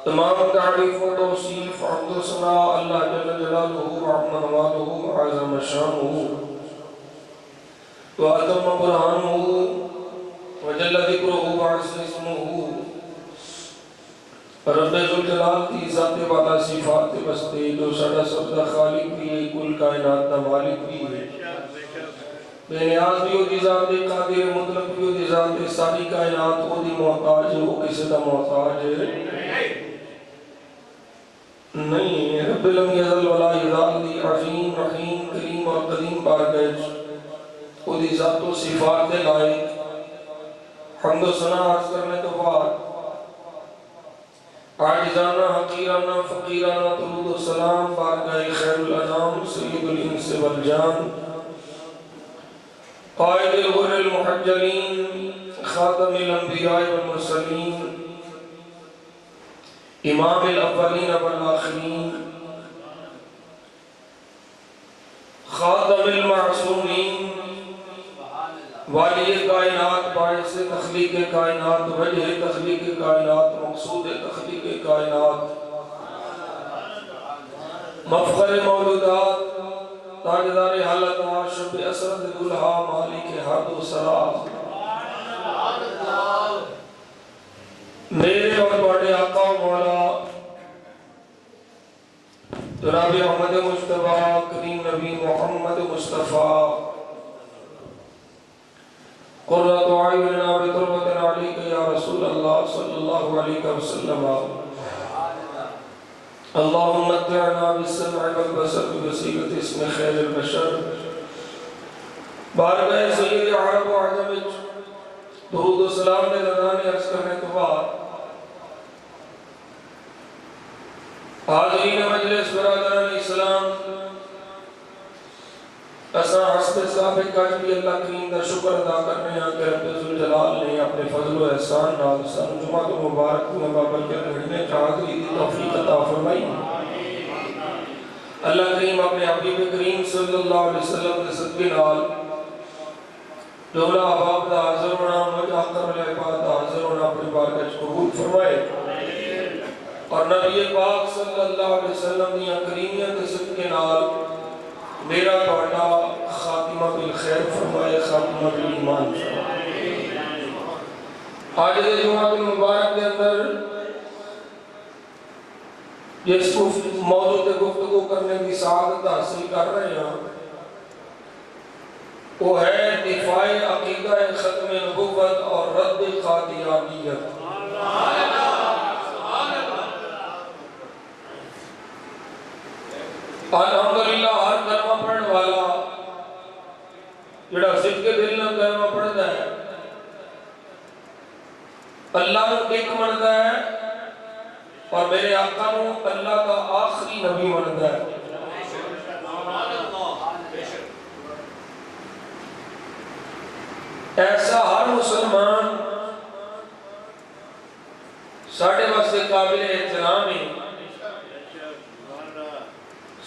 تمام تعریف و توصیف حمد و ثنا اللہ جل جلالہ وعظم نوالہ وعظم شانہ وأتم برهانه وجل ذکرہ وعز اسمہ رب ذوالجلال کی ذات والا صفات بستے جو سڑا سب دا خالق بھی ہے کل کائنات دا مالک بھی ہے بے نیاز بھی ہو دی ذات قادر مطلق بھی ہو دی ذات ساری کائنات ہو دی محتاج ہے وہ کسی دا محتاج ہے نہیں رب لم یزل ولا یزال دی عظیم رحیم کریم اور قدیم بارگاہ وہ دی ذات و صفات دے لائق حمد و ثنا عرض کرنے تو بعد عاجزانہ حقیرانہ فقیرانہ درود و سلام بارگاہ خیر الانام سید الانس والجان قائد الغر المحجلین خاتم الانبیاء والمرسلین امام الاولین والآخرین خاتم المعصومین والی کائنات باعث تخلیق کائنات وجہ تخلیق کائنات مقصود تخلیق کائنات مفخر مولودات تاجدار حالت عاشق اسرد دلہا مالک حد و سراب میرے اور بڑے آقا و مولا جناب محمد مصطفیٰ کریم نبی محمد مصطفیٰ قرۃ اعیننا بتربت علیک یا رسول اللہ صلی اللہ علیہ وسلم اللہم متعنا بالسمع والبصر بوسیلۃ اسم خیر البشر بارگاہ سید عرب و عجم درود و سلام نے لدانے عرض کرنے کے بعد حاضرین مجلس برادران اسلام ایسا حسب ثابت کا بھی اللہ کریم کا شکر ادا کرنے ہیں کہ رب ذوالجلال نے اپنے فضل و احسان نال سن جمعہ مبارک میں بابرکت رہنے حاضری کی توفیق عطا فرمائی اللہ کریم اپنے حبیب کریم صلی اللہ علیہ وسلم کے صدقے نال جملہ احباب دا حاضر ہونا مجھا کر العباد دا حاضر ہونا اپنے بارگاہ قبول فرمائے اور نبی پاک صلی اللہ علیہ وسلم نے کریمیت کے صدقے نال میرا پڑھنا خاتمہ بالخیر فرمائے خاتمہ بالایمان فرمائے آج دے جمعہ المبارک کے اندر جس موضوع کے گفتگو کرنے کی سعادت حاصل کر رہے ہیں وہ ہے دفاع عقیدہ ختم نبوت اور رد قادیانیت الحمدللہ ہر کلمہ پڑھنے والا جڑا صدق کے دل نہ کلمہ پڑھتا ہے اللہ نو ایک منتا ہے اور میرے آقا نو اللہ کا آخری نبی منتا ہے ایسا ہر مسلمان ساڑھے واسطے قابل احترام ہے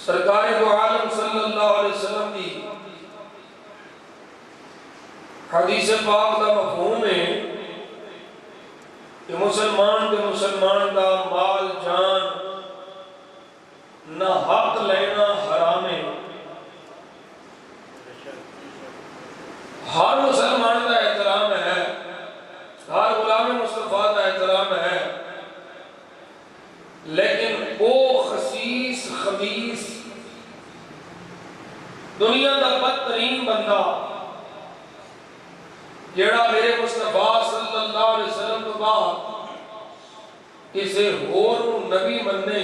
سرکار دو عالم صلی اللہ علیہ وسلم کی حدیث پاک کا مفہوم ہے کہ مسلمان کا مال جان نہ حق لینا حرام ہے ہر مسلمان کا احترام ہے ہر غلام مصطفیٰ کا احترام ہے لیکن وہ خسیس خبیث دنیا کا بدترین بندہ جیڑا میرے مصطفیٰ صلی اللہ علیہ وسلم تو بعد کسی اور نبی بننے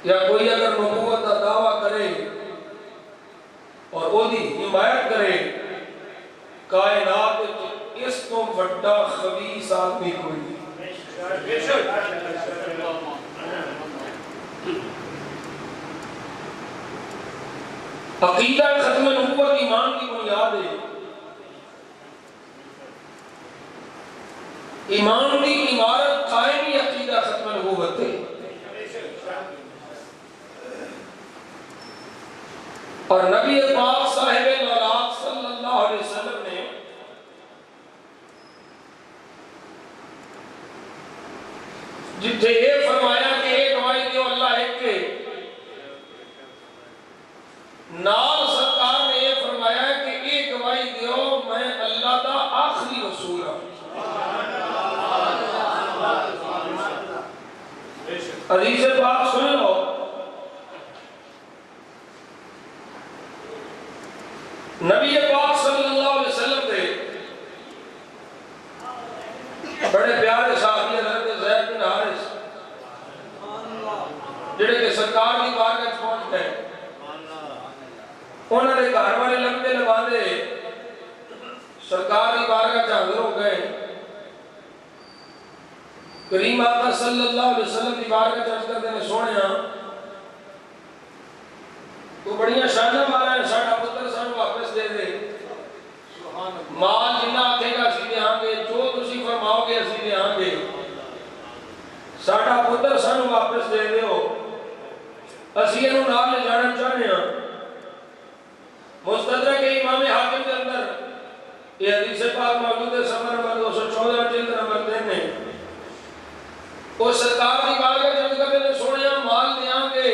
یا کوئی اگر نبوت کا دعویٰ کرے اور وہ دی حمایت کرے کائنات اس کو بڑا خبیث آدمی کوئی عقیدہ ختم نبوت ایمان کی بنیاد ہے ایمان کی عمارت قائم ہی عقیدہ ختم نبوت ہے اور نبی پاک صاحب نورات صلی اللہ علیہ وسلم نے جتھے یہ فرمایا کہ ایک گواہی دیو اللہ ایک کے، نال سرکار نے یہ فرمایا کہ ایک گواہی دیو میں اللہ دا آخری رسول ہوں۔ حدیث پاک سن لو، نبی پاک صلی اللہ علیہ وسلم کے بڑے پیارے صحابی حضرت زید بن حارث جڑے کہ سرکار کی بارگاہ وچ پہنچ گئے، انہوں نے گھر والے لمبے لبادے سرکار کی بارگاہ وچ حاضر ہو گئے، کریم آقا صلی اللہ علیہ وسلم کی بارگاہ وچ عرض کرتے ہیں سونیا تو بڑیاں شاناں والا ہے، ساڈا پتر سانو واپس دے دے، مال جنہ آکھے گا اسی دیاں گے، جو تسی فرماؤ گے اسی دیاں گے، ساڈا پتر سانو واپس دے دیو، اسی انہوں نال لے جانا چاہنے ہیں۔ مستدرک امام حاکم کے اندر یہ حدیث پاک موجود ہے، صفحہ نمبر 214 جلد نمبر 3 میں، وہ سرکار کی بارگاہ جب کرتے ہیں سونیا مال دیاں گے،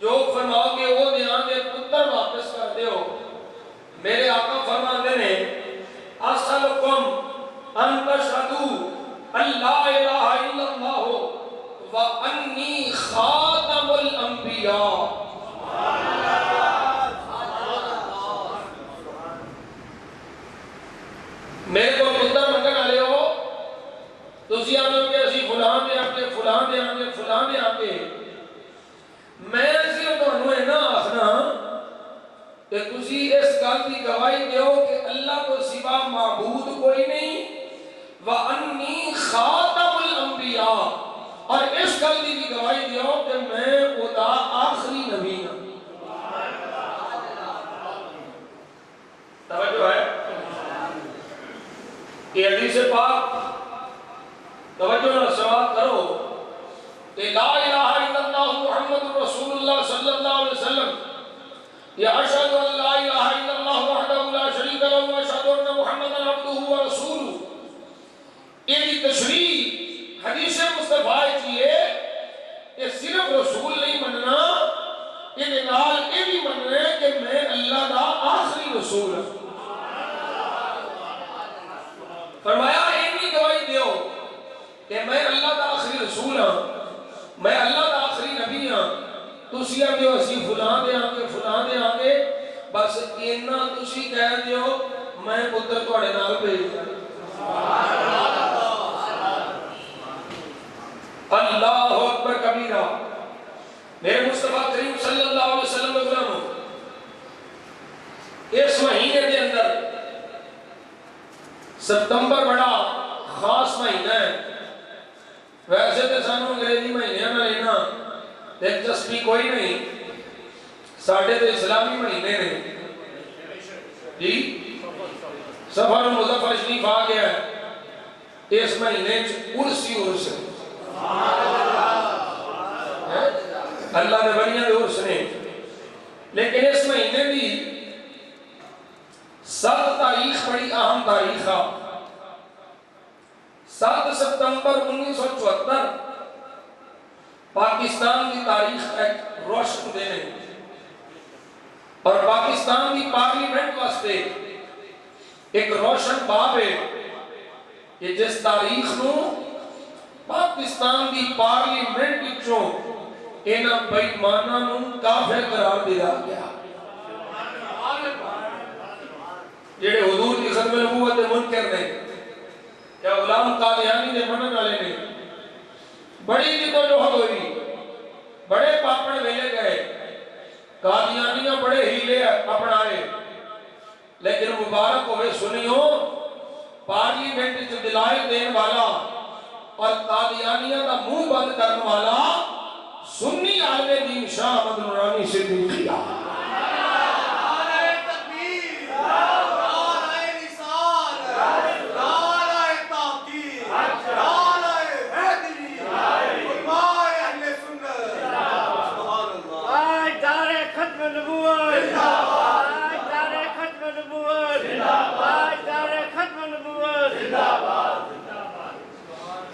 جو فرماؤ گے وہ دیاں گے، پتر واپس کر دیو۔ میرے آقا فرماتے ہیں اسألکم ان تشہدوا ان لا الہ الا اللہ وانی خاتم الانبیاء۔ میرے کو پتر منگن والے ہو، تسی آنے کہ اسی فلان دے آنگے، فلان دے آنگے، فلان دے آنگے، میں صرف تانوں اینا آخنا کہ تسی اس گل کی گواہی دیو کہ اللہ کو سوا معبود کوئی نہیں، وَأَنِّي خَاتَمُ الْأَنْبِيَاء، اور اس گل کی بھی گواہی دیو کہ میں خدا آخری نبی ہوں۔ توجہ ہے کہ حدیث پاک توجہ نہ سوال کرو کہ لا الہ الا اللہ محمد رسول اللہ صلی اللہ علیہ وسلم یا اشہد ان لا الہ الا اللہ وحدہ لا شریک لہ و اشہد ان محمدا عبدہ و رسولہ، یہ تشریح حدیث مصطفیٰ چیئے کہ صرف رسول نہیں مننا، یہ نال یہ بھی مننا ہے کہ میں اللہ دا آخری رسول ہوں۔ فرمایا اینی گواہی دیو کہ میں اللہ دا آخری رسول ہوں، میں اللہ دا آخری نبی ہوں، تسی دیو اسی فلان دے آنگے، فلان دے آنگے، بس اینا تسی کہہ دیو میں پتر توڑے نال بھیج دیں۔ اللہ اکبر کبیرہ۔ میرے مصطفیٰ کریم صلی اللہ علیہ وسلم غلاموں، اس مہینے کے اندر ستمبر بڑا خاص مہینہ ہے، ویسے تو سانو انگریزی مہینے نہ لینا دلچسپی کوئی نہیں، ساڑھے تو اسلامی مہینے نے جی سفر مظفر شریف آ گیا ہے، اس مہینے عرسی عرس ہے، اللہ نے بنیاں دے عرس نے، لیکن اس مہینے بھی 7 تاریخ بڑی اہم تاریخ ہے۔ 7 ستمبر 1974 پاکستان کی تاریخ ایک روشن دن ہے، اور پاکستان کی پارلیمنٹ واسطے ایک روشن باب ہے کہ جس تاریخ نو پاکستان کی پارلیمنٹ وچوں انہاں بے ایماناں نو کافر قرار دیا گیا، جڑے حضور کی ختم نبوت دے منکر نے یا غلام قادیانی دے منن والے نے، بڑی جدوجہد ہوئی، بڑے پاپڑ ویلے گئے، قادیانیاں بڑے ہیلے اپنائے، لیکن مبارک ہوئے سنیوں پارلیمنٹ جو دلائل دین والا اور قادیانیاں کا منہ بند کرنے والا سنی عالم دین شاہ احمد نورانی صدیقیہ۔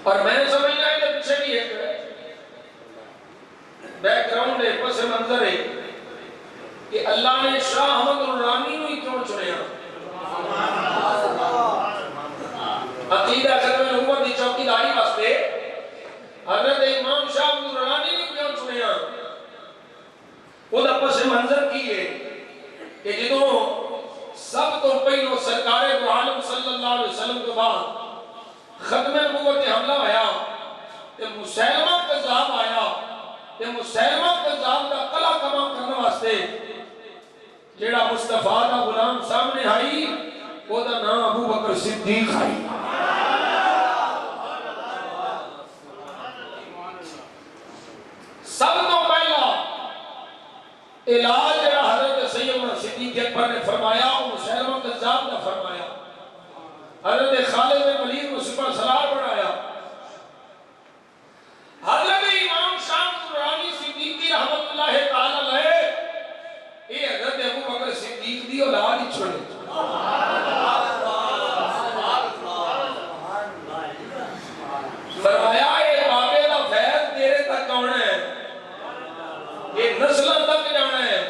اور میں نے سمجھنا ہے کہ بیک گراؤنڈ ہے، پس منظر ہے کہ اللہ نے شاہ احمد نورانی نو ہی کیوں چنیا؟ عقیدہ ختم نبوت دی چوکیداری واسطے حضرت امام شاہ احمد نورانی نے کیوں چنیا؟ وہ دا پس منظر کی ہے کہ جدوں سب تو پہلو سرکار دو عالم صلی اللہ علیہ وسلم کے بعد ختم نبوت حملہ آیا تے مسلمہ کذاب آیا تے مسلمہ کذاب دا قلع کما کرنے واسطے جیڑا مصطفیٰ دا غلام سامنے آئی وہ دا نام ابو بکر صدیق آئی۔ سب تو پہلا علاج جڑا حضرت سیدنا صدیق اکبر نے فرمایا وہ مسلمہ کذاب نے فرمایا، حضرت خالد بن ولید کو سپہ سالار بنایا، حضرت امام شاہ نورانی صدیقی رحمت اللہ تعالی علیہ یہ حضرت ابو بکر صدیق دی اولاد ہی چھوڑے۔ فرمایا یہ بابے دا فیض تیرے تک آنا ہے، یہ نسلوں تک جانا ہے۔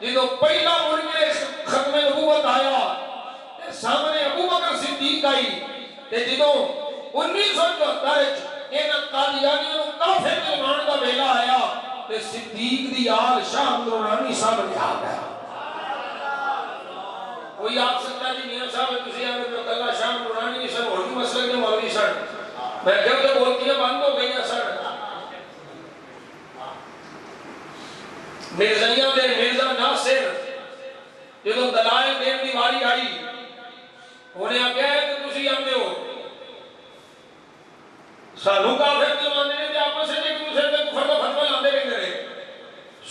جدو پہلا مرکے ختم نبوت آیا سامنے ابو بکر صدیق آئی تے جدو 1974 ان قادیانیوں کافر جلمان کا ویلا آیا تے صدیق دی آل شاہ نورانی سامنے آ گیا۔ کوئی آپ سکتا جی میاں صاحب تسی آگے تو اللہ شاہ نورانی کی سن اور بھی مسئلہ کے مولوی سن، میں جب تو بولتی ہیں بند ہو گئی ہیں سن۔ مرزائیاں دے مرزا ناصر جدو دلائل دین دی واری آئی انہیں آگیا ہے کہ تسی آمدے ہو سانو کافر جلوانے نے آپس سے ایک دوسرے سے کفر کا فتوہ لاندے رہتے رہے،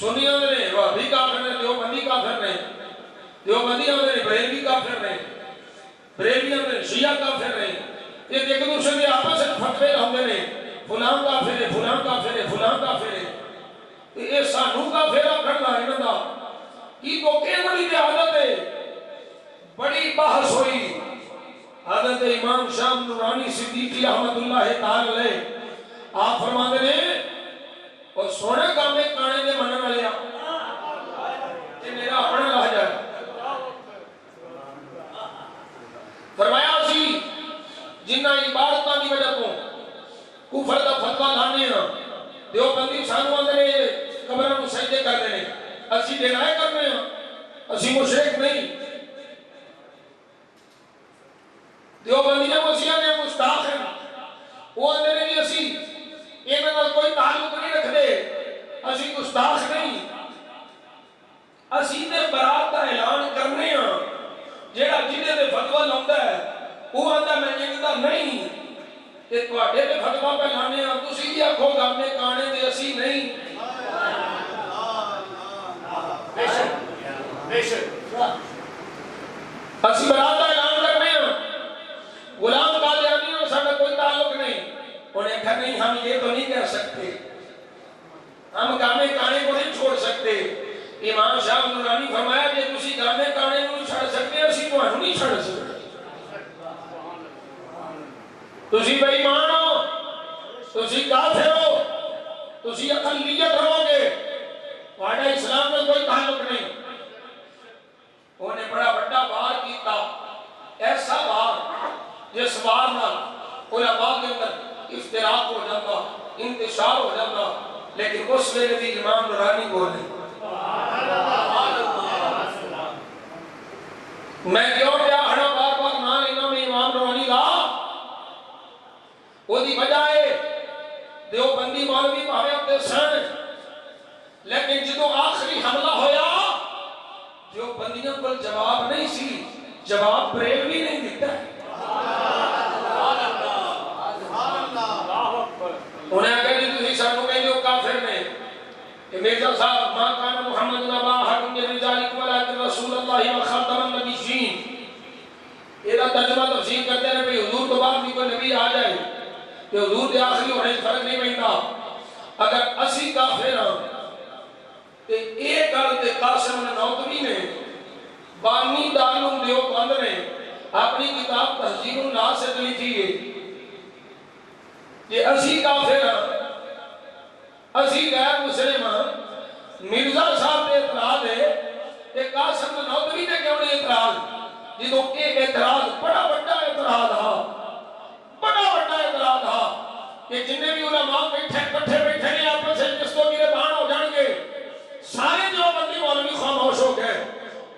سنیاں نے وہابی کافر نے، دیوبندی کافر نے، دیوبندیاں نے بریلوی کافر نے، بریلویاں نے شیعہ کافر نے، یہ ایک دوسرے سے آپس سے فتوے لاندے نے، فلان کافر ہے، فلان کافر ہے، فلان کافر ہے۔ یہ سانو کافر کرنا ہے نا کی تو کہنا دی عادت ہے۔ بڑی بحث ہوئی، حضرت امام شاہ نورانی صدیقی رحمت اللہ تعالی علیہ آپ فرماتے ہیں اور سونے کام میں کانے دے منن والے کہ میرا اپنا لہجہ ہے۔ فرمایا سی جنہ عبادتاں دی وجہ تو کفر دا فتوہ لانے ہیں، دیوبندی سانو اندر قبروں کو سجدے کر دینے، اسی ڈرائے کرنے ہیں، اسی مشرک نہیں۔ دیوبندی نے مسیح نے مستاق ہیں، وہ اندر نہیں اسی اینا کوئی تعلق نہیں رکھ دے، اسی مستاق نہیں، اسی نے برات کا اعلان کرنے ہیں، جیڑا جنہیں دے فتوہ لوندا ہے وہ اندر میں جنگدہ نہیں کہ تو آڈے دے فتوہ پہ لانے ہیں، تو اسی دیا کھو گا میں کانے دے اسی نہیں۔ اسی برات کا اعلان کرنے ہیں، غلام قادیانی اور ساتھ کوئی تعلق نہیں، انہیں کہا نہیں ہم یہ تو نہیں کہہ سکتے، ہم گانے کانے کو نہیں چھوڑ سکتے۔ امام شاہ نورانی فرمایا کہ تسی گانے کانے کو نہیں چھوڑ سکتے، اسی کو ہم نہیں چھوڑ سکتے۔ تسی بے ایمان ہو، تسی کافر ہو، تسی اقلیت رہو گے، وعدہ اسلام میں کوئی تعلق نہیں۔ انہیں بڑا بڑا وار کیتا، ایسا وار جس وار نہ علماء کے اندر افتراق ہو جاتا، انتشار ہو جاتا، لیکن اس ویلے بھی امام نورانی بولے۔ میں کیوں کیا ہڑا بار بار نہ لینا میں امام نورانی لا؟ وہ دی بجائے دیوبندی مولوی بھاوے اپنے سن، لیکن جدو آخری حملہ ہویا دیوبندیوں کو جواب نہیں سی، جواب بریلوی نہیں دیتا ہے۔ انہیں اگر نہیں تسی سانو کہیں جو کافر نے کہ مرزا صاحب ما کان محمد نبا حکم رجالک ولکن رسول اللہ و خاتم النبیین، یہ ترجمہ تفسیر کرتے ہیں کہ حضور تو بعد بھی کوئی نبی آ جائے کہ حضور دے آخری ہونے فرق نہیں پہنتا۔ اگر اسی کافر ہاں کہ ایک گل تے قاسم نانوتوی نے بانی دارالعلوم دیوبند نے اپنی کتاب تہذیب الناس سے لکھی ہے کہ اسی کافر ہاں، اسی غیر مسلم مرزا صاحب نے اعتراض ہے کہ قاسم نوتری نے کیوں نہیں اعتراض جدوں یہ اعتراض بڑا بڑا اعتراض تھا بڑا بڑا اعتراض تھا کہ جنہیں بھی علماء بیٹھے کٹھے بیٹھے نے آپس میں جس کو گربان ہو جان گے سارے جو بندی مولوی خاموش ہو گئے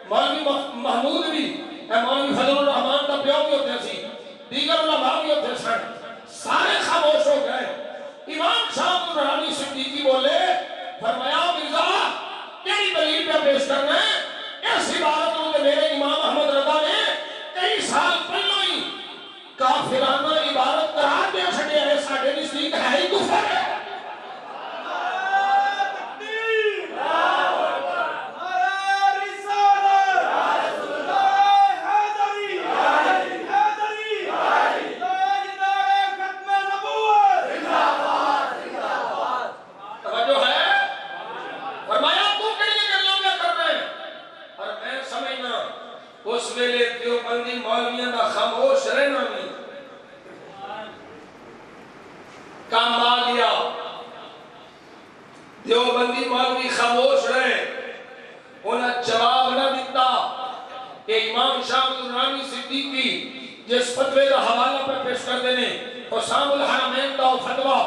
مولوی محمود بھی مولوی فضل الرحمان کا پیو بھی ہوتے سی دیگر علماء بھی ہوتے سن سارے خاموش ہو گئے امام شاہ نورانی صدیقی بولے فرمایا مرزا کیڑی دلیل پہ پیش کرنا ہے اس عبارت میں میرے امام احمد رضا نے کئی سال پہلے ہی کافرانہ عبارت قرار دے چھڑیا ہے ساڈے نزدیک ہے ہی کفر ہے اس ویلے دیوبندی مولویاں دا خاموش رہنا نہیں کام آ گیا دیوبندی مولوی خاموش رہے انہیں جواب نہ دیتا کہ امام شاہ نورانی صدیقی جس فتوے کا حوالہ پر پیش کر دینے حسام الحرمین کا فتوہ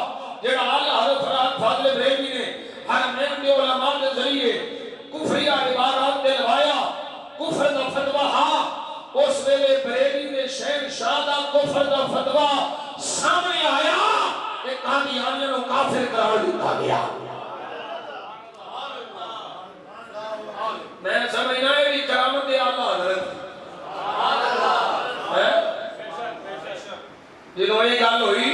جڑا اعلیٰ حضرت فاضل بریلوی نے حرمین کے علماء کے ذریعے کفریہ عبارات دلوایا کفر دا فتوہ ہاں اس ویلے بریلی دے شہنشاہ دا کفر دا فتوہ سامنے آیا کہ قادیانیوں کو کافر قرار دیتا گیا میں سمجھنا ہے بھی کرامت اعلیٰ حضرت جنہوں یہ گل ہوئی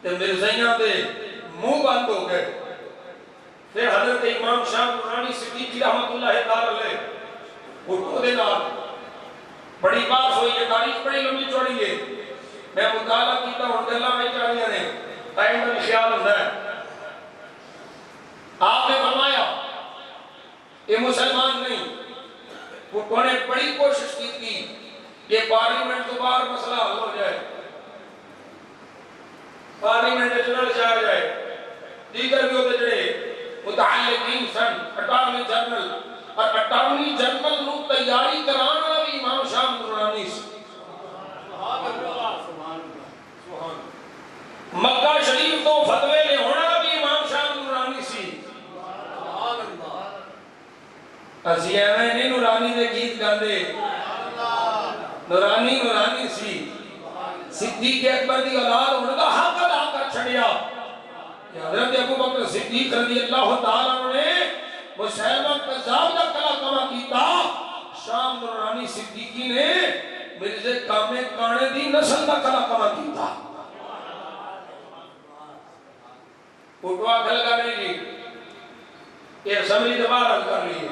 کہ مرزائیاں دے منہ بند ہو گئے پھر حضرت امام شاہ نورانی صدیقی رحمت اللہ تعالی علیہ اٹھو دے نال بڑی بات ہوئی ہے تاریخ بڑی لمبی چوڑی ہے میں مطالعہ کیتا ہوں گلا میں چاہیے نے ٹائم میں خیال ہوتا ہے آپ نے فرمایا یہ مسلمان نہیں اٹھو نے بڑی کوشش کی تھی کہ پارلیمنٹ تو باہر مسئلہ حل ہو جائے پارلیمنٹ جنرل جائے جائے دیگر بھی ہوتے جڑے متعلقین سن اٹارنی جنرل اور اٹارنی جنرل نو تیاری کرانا بھی امام شاہ نورانی مکہ شریف تو فتوے لے ہونا بھی امام شاہ نورانی سی اسی ایویں نہیں نورانی دے گیت گاندے نورانی نورانی سی صدیق اکبر دی اولاد ہونے کا حق ادا کر چھڑیا حضرت ابو بکر صدیق رضی اللہ تعالیٰ عنہ نے مسلمہ قذاب کا کلمہ کیتا شام نورانی صدیقی نے مرزے کامے کانے دی نسل کا کلمہ کیتا اٹھوا کھل کا نہیں جی یہ اسمبلی دبار حل کر لی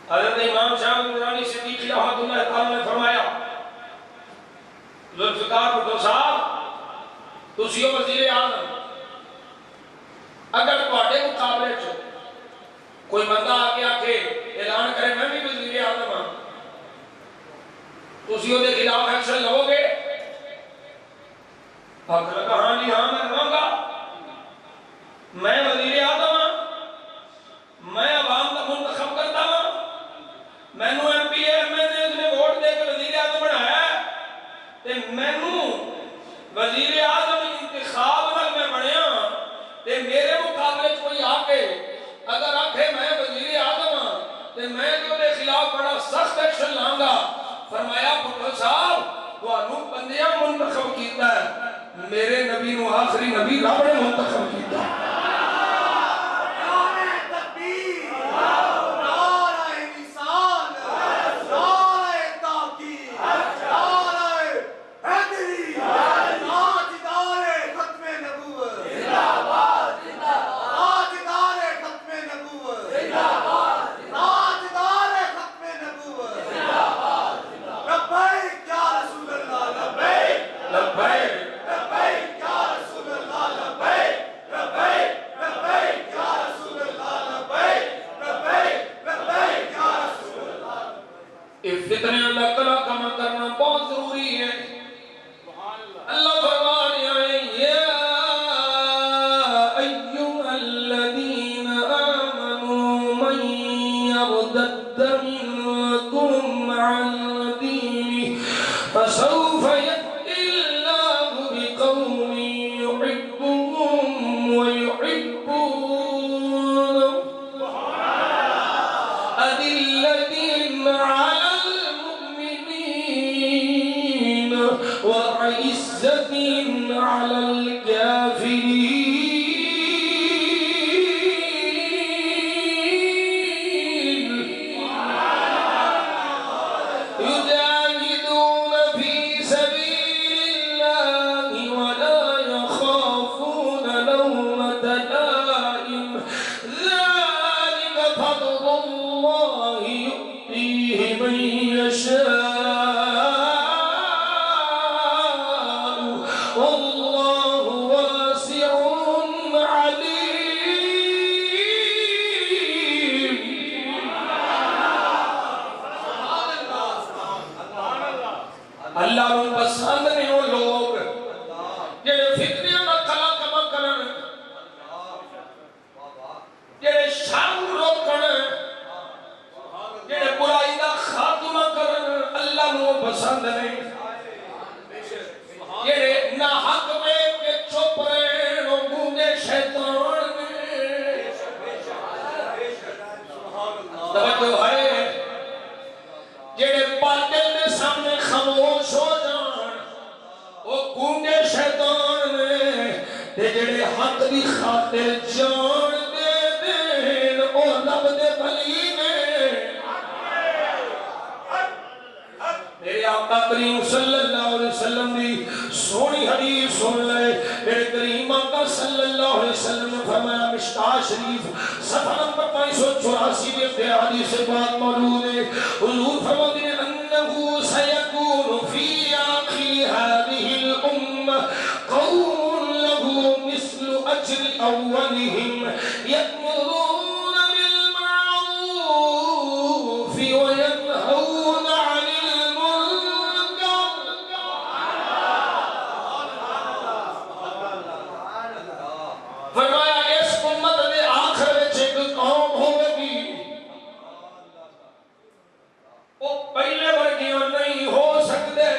حضرت امام شاہ نورانی صدیقی رحمت اللہ تعالیٰ نے فرمایا ذوالفقار بھٹو صاحب تسیو وزیر اعظم اگر تواڈے مقابلے چ کوئی بندہ آ کے آکھے اعلان کرے میں بھی وزیر اعظم ہاں تسی دے خلاف ایکشن لو گے آپ نے کہا ہاں جی ہاں میں لوں گا میں وزیر اعظم ہاں میں عوام کا منتخب کرتا ہوں میں نو M P M L A نے ووٹ دے کے وزیر اعظم بنایا ہے تے میں نو وزیر اعظم انتخاب نال میں بنیا تے میرے مقابلے کوئی آ کے اگر آکھے میں وزیر اعظم ہاں تے میں تو دے خلاف بڑا سخت ایکشن لاں گا فرمایا بھٹو صاحب تانوں بندیاں منتخب کیتا ہے میرے نبی نو آخری نبی رب نے منتخب کیتا ہے وعزة على الكافرين يجاهدون في سبيل الله ولا يخافون لومة لائم ذلك فضل الله يؤتيه من يشاء والله واسع عليم. اللہ کو پسند نہیں وہ لوگ جڑے فکریاں دا کلا کما کرن جڑے شر روکن جڑے برائی دا خاتمہ کرن اللہ کو پسند نہیں جڑے نہ حق میں کے چپ رہن وہ گونگے شیطان نے توجہ ہے جڑے باطل دے سامنے خاموش ہو جان وہ گونگے شیطان نے تے جڑے حق دی خاطر جان دے دین او رب دے ولی نے. میرے آقا کریم صلی اللہ علیہ وسلم دی سونی حدیث سن لے. میرے کریم آقا صلی اللہ علیہ وسلم نے فرمایا مشکاہ شریف صفحہ نمبر 584 میں یہ حدیث بات موجود ہے. حضور فرماتے ہیں انه سيكون في آخر هذه الامه قوم له مثل اجر اولهم يأمرون بالمعروف وينهون عن المنكر. فرمایا اس امت میں آخر وچ ایک قوم ہوگی وہ پہلے ورگیاں نہیں ہو سکتے.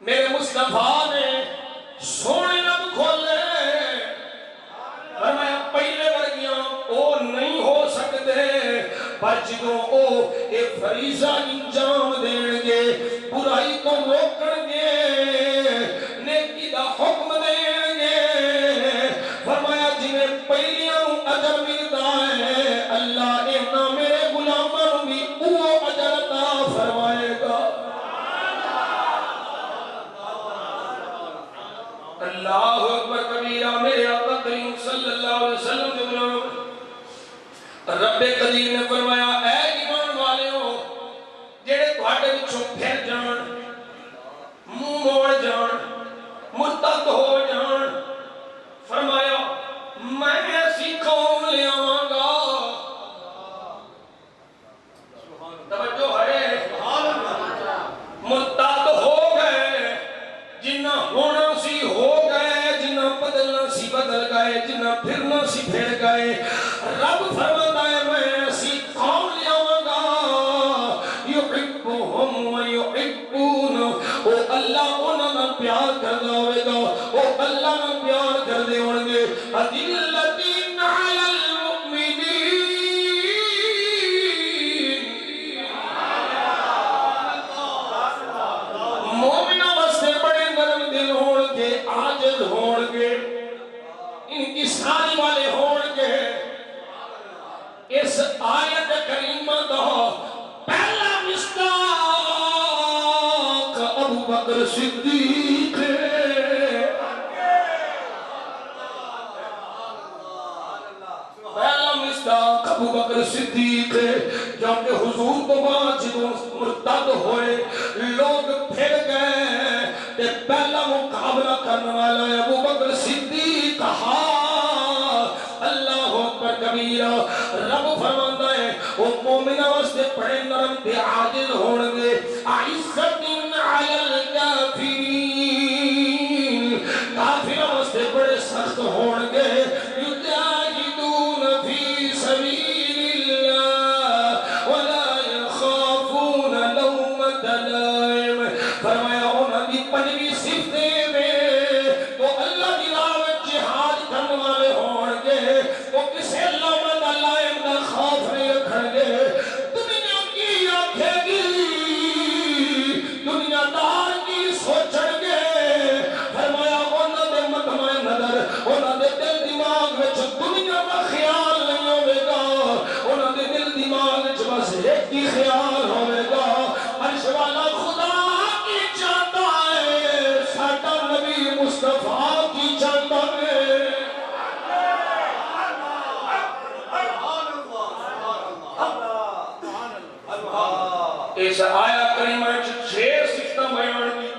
میرے مصطفیٰ نے سونے لب کھولے فرمایا پہلے ورگیاں وہ نہیں ہو سکتے پر جدوں وہ ایک فریضہ انجام دیں گے برائی کو روکن گے نیکی دا حکم دیں گے فرمایا جنہیں پہلیاں اجر ملتا ہے اللہ انہاں میرے غلاموں بھی وہ اجر عطا فرمائے گا. اللہ اکبر کبیرہ. میرے آقا کریم صلی اللہ علیہ وسلم کے غلام رب قدیر نے فرمایا اے ایمان والےو جڑے تواڈے وچوں پھر جان منہ موڑ جان مرتد ہو جان فرمایا میں ایسی قوم لے آواں گا. توجہ ہے مرتد ہو گئے جنہ ہونا سی ہو گئے جنہ بدلنا سی بدل گئے جنہ پھرنا سی پھر گئے. رب فرماتا ہے میں ایسی قوم لے آواں گا یحبہم ویحبون او اللہ انہاں نال پیار کردا ہوئے گا او اللہ نال پیار کردے ہون گے. اذلۃ علی المؤمنین مومنوں واسطے بڑے نرم دل ہون گے عاجز ہون گے انکساری والے ہون گے. اس آیت کریمہ دا پہلا مصداق ابو بکر صدیق پہلا مصداق ابو بکر صدیق جبکہ حضور کو بعد جدوں مرتد ہوئے لوگ پھر گئے تے پہلا مقابلہ کرنے والا ہے ابو بکر صدیق. اللہ اکبر کبیرہ. رب فرماتا ہے وہ مومنہ واسطے بڑے نرم تے عاجز ہون گے عزت علی الکافرین کافروں واسطے بڑے سخت ہون گے یجاہدون فی سبیل اللہ ولا یخافون لومۃ لائم. فرمایا انہاں دی پنجویں صفتیں میں وہ اللہ دی راہ وچ جہاد کرنے والے ہون گے وہ کسے لومۃ لائم دا خوف نہیں رکھن گے. دنیا کی آکھے گی دنیا دار کریمہ 6 صفتاں بیان کی.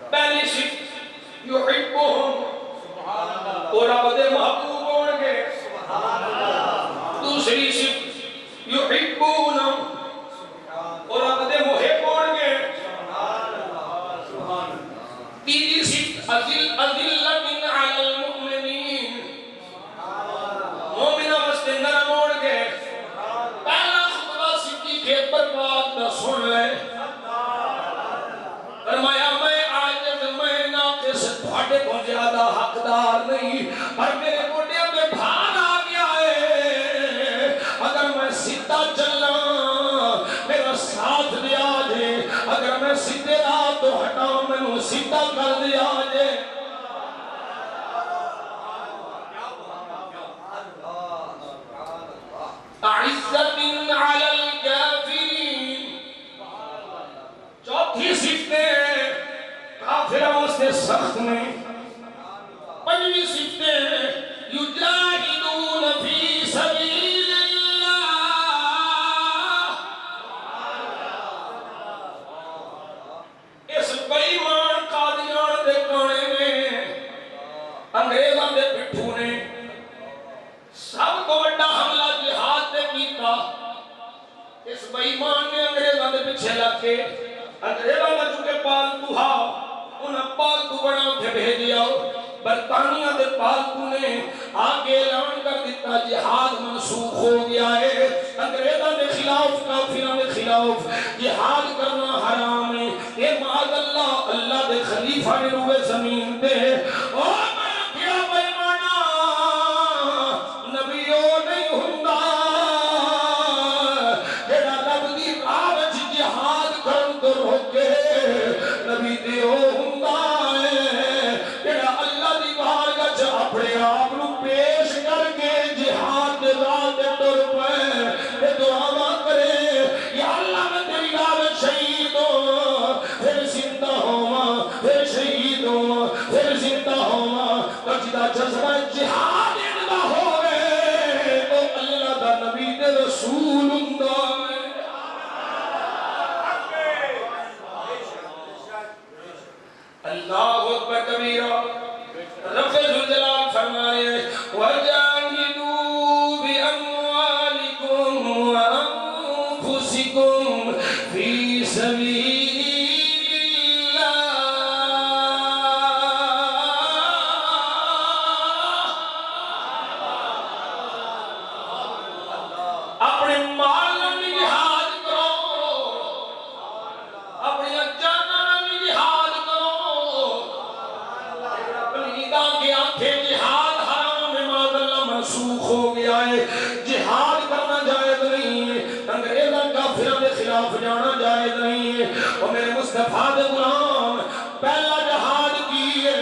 پہلی صفت یحبہم، وہ رب دے محبوب ہون گے. دوسری صفت یحبونہم، وہ رب دے محب ہون گے. تیسری صفت اذلۃ علی المؤمنین، مومنہ واسطے نرم ہون گے. پہلا خطبہ صدیق اکبر پاک دا سن لے. فرمایا میں عاجز، میں ناقص، تھوڑے کو زیادہ حقدار نہیں، پر میرے گوڈیاں پہ بھار آ گیا ہے. اگر میں سیدھا چلنا میرا ساتھ دیا جے، اگر میں سیدھے راہ تو ہٹاؤں میں سیدھا کر دیا جے. اعزت علی الکافرین، چوتھی صفتیں کافروں واسطے سخت میں. پنجویں صفتیں یجاہدون فی سبیل اللہ. اس بے ایمان قادیان دے کانے میں انگریزاں دے پٹھو نے سب کو بڑا حملہ جہاد نے کیتا. اس بے ایمان نے انگریزاں دے پیچھے لگ کے انگریزاں دا چونکہ پالتو ہا انہاں پالتو بنا کے بھیجیا. برطانیہ دے پالتو نے آگے اعلان کر دیتا جہاد منسوخ ہو گیا ہے. انگریزاں دے خلاف، کافروں دے خلاف جہاد کرنا حرام ہے. یہ معاذ اللہ اللہ دے خلیفہ نے روئے زمین دے اور میں کیا بے ایمانا نبیو نہیں ہوندا جڑا رب دی راہ وچ جہاد کرن تو روکے. نبی تے او ہوندا ہے جڑا اللہ دی بارگاہ وچ اپنے آپ نو پیش کر کے جہاد دے راہ تے ٹر پے تے دعاواں کرے یا اللہ میں تیری راہ وچ شہید ہوں، پھر زندہ ہوواں، پھر شہید ہوواں، پھر زندہ ہوواں. جدا جذبہ جہاد دا ہوئے او اللہ دا نبی دے رسول ہوندا ہے. اللہ اکبر کبیرہ. رب ذوالجلال فرمائے وَجَاهِدُوا بِأَمْوَالِكُمْ وَأَنفُسِكُمْ فِي سَبِيلِ اللَّهِ. اپنے مال نال جہاد کرو، اپنی جاناں نال جہاد کرو. پلیداں کے آنکھیں جہاد حرام ہے، معاذ اللہ منسوخ ہو گیا ہے. جہاد کرنا جائز نہیں ہے، انگریزاں کافروں کے خلاف جانا جائز نہیں ہے. اور میرے مصطفیٰ دے غلام پہلا جہاد کی ہے،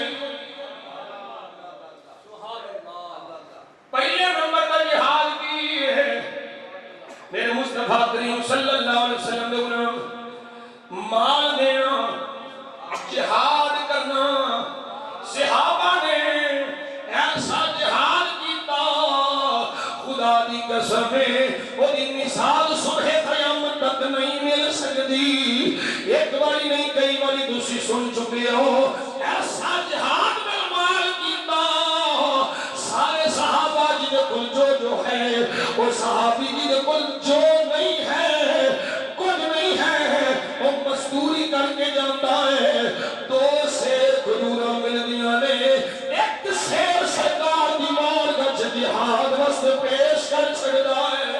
پہلے نمبر کا جہاد کی ہے. میرے مصطفیٰ کریم صلی اللہ علیہ وسلم دے غلام مال دینا، جہاد کرنا. صحابہ نے ایسا جہاد کیتا خدا دی قسم ہے وہ دی مثال صبح قیامت تک نہیں مل سکتی. ایک باری نہیں کئی باری دوسری سن چکے ہو. ایسا جہاد بالمال کیتا سارے صحابہ جی دے کل جو ہے وہ صحابی جی دے کل جو نہیں ہے کچھ نہیں ہے وہ مزدوری کر کے جاتا ہے. 2 سیر کھجوراں ملدیاں نے، ایک سیر سرکار دی بارگاہ وچ جہاد واسطے پیش کر چھڑدا ہے.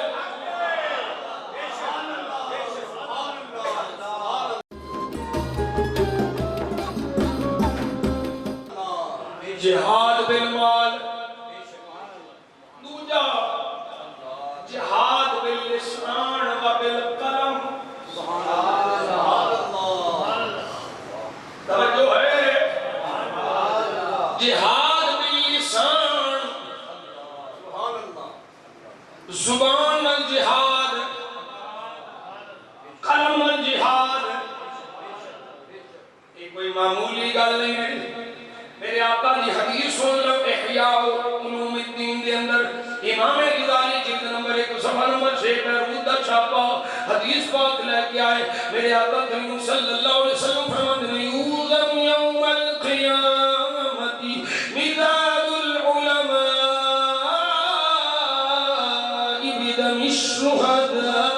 جہاد بالمال. دوجا جہاد باللسان و بالقلم. توجہ ہے، جہاد باللسان، زبان الجہاد، قلم الجہاد. یہ کوئی معمولی گل نہیں ہے. میرے آقا دی حدیث سن لو، احیاء علوم الدین دے اندر امام غزالی جلد نمبر 1 صفحہ نمبر 6 بیروت دا چھاپا حدیث پاک لے کے آئے میرے آقا کریم صلی اللہ علیہ وسلم فرماتے ہیں یوزم یوم القیامت مداد العلماء بدم الشہداء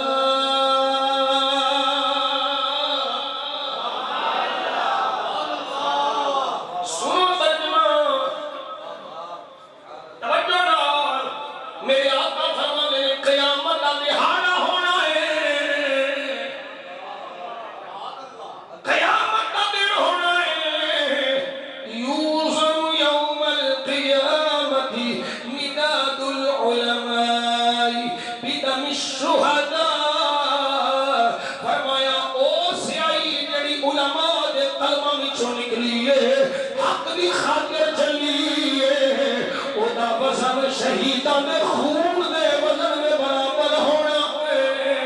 شہیدان میں خون دے وزن میں برابر ہونا ہے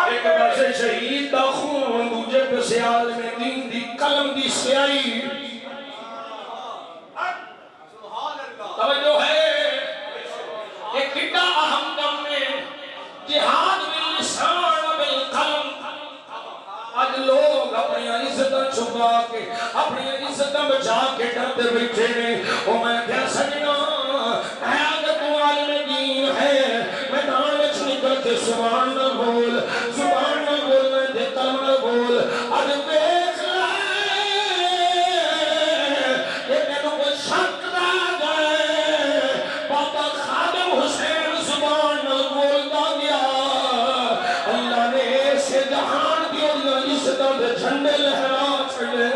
ایک پاسے شہید دا خون دوجے پاسے عالم دین دی قلم دی سیائی توجہ ہے ایک کتنا اہم کام میں جہاد باللسان بالقلم آج لوگ اپنی عزتیں چھپا کے اپنی عزتیں بچا کے ڈرتے بیٹھے نے او میں کیا سجنا اے اگر تو عالم دین ہے میدان میں نکل کے سبحان نہ بول میں دے کلمہ نہ بول آج دیکھ لائے کہ تینوں کو شک نہ جائے بابا خادم حسین سبحان نہ بولتا گیا اللہ نے ایسے جہان اس طرح جھنڈے لہرا چھڑے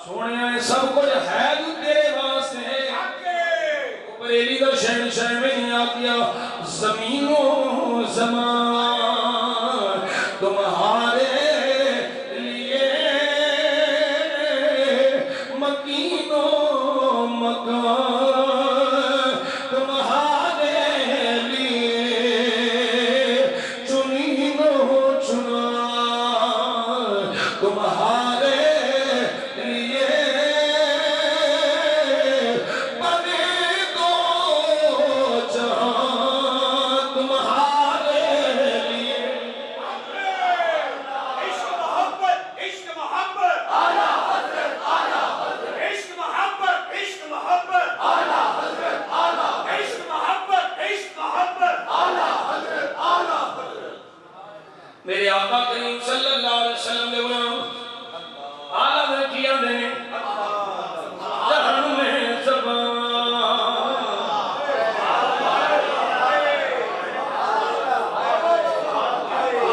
سونے سب کچھ ہے جو تیرے واسطے بریلی کا شہنشاہ میں نے آگیا زمین و زمان تمہارے لیے مکین و مکان تمہارے لیے چنین و چنان تمہارے میرے آقا کریم صلی اللہ علیہ وسلم نے غلام آلہ کیا دینے جہن میں زبان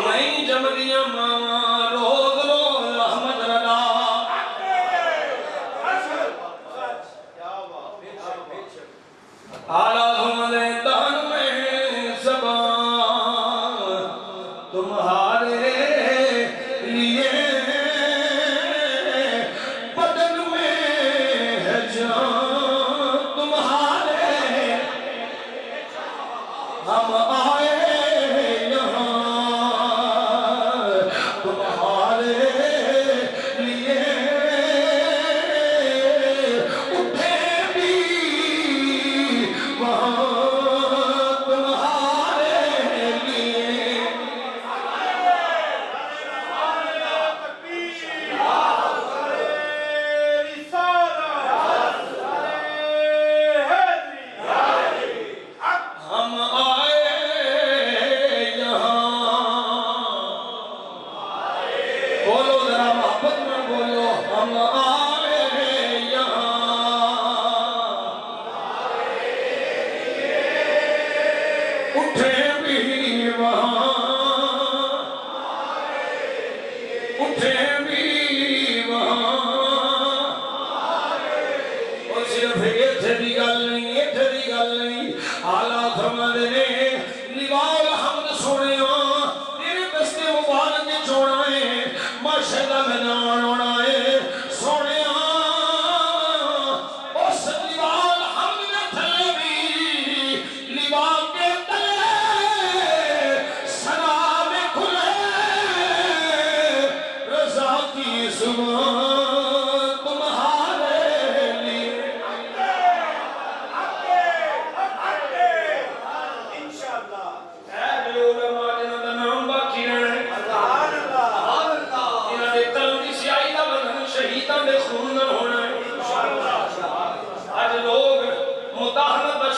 نہیں جمدیاں ماں روز روز احمد رضا آلہ گھمدے دہن میں زبان تمہارے لیے بدن میں ہے جان تمہارے ہم آئے یہاں تمہارے لیے اٹھے بھی وہاں صرف ایتھے دی گل نہیں، ایتھے دی گل نہیں، آلہ فرماندے نے لواء الحمد سونیا تیرے دستے مبارک چھوڑا ہے، معاشر دا میدان ہونا ہے سونیا، اس لواء الحمد نے تھلے بھی لواء کے تلے سنا میں کھلے رضا کی زبان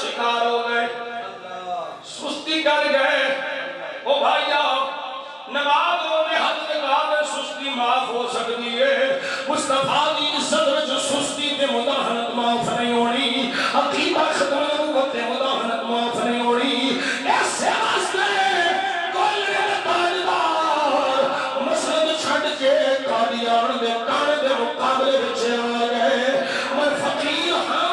شکار ہو گئے، سستی کر گئے، او بھائیہ نماز ہونے حد میں سستی معاف ہو سکتی ہے، مصطفیٰ دی عزت وچ سستی تے مداحنت معاف نہیں ہونی، عقیدہ ختم نبوت تے مداحنت معاف نہیں ہونی، ایسے واسطے کل میرے تاجدار مسجد چھڑ کے قادیان دے کان دے مقابلے وچ آ گئے، میں فقیر ہاں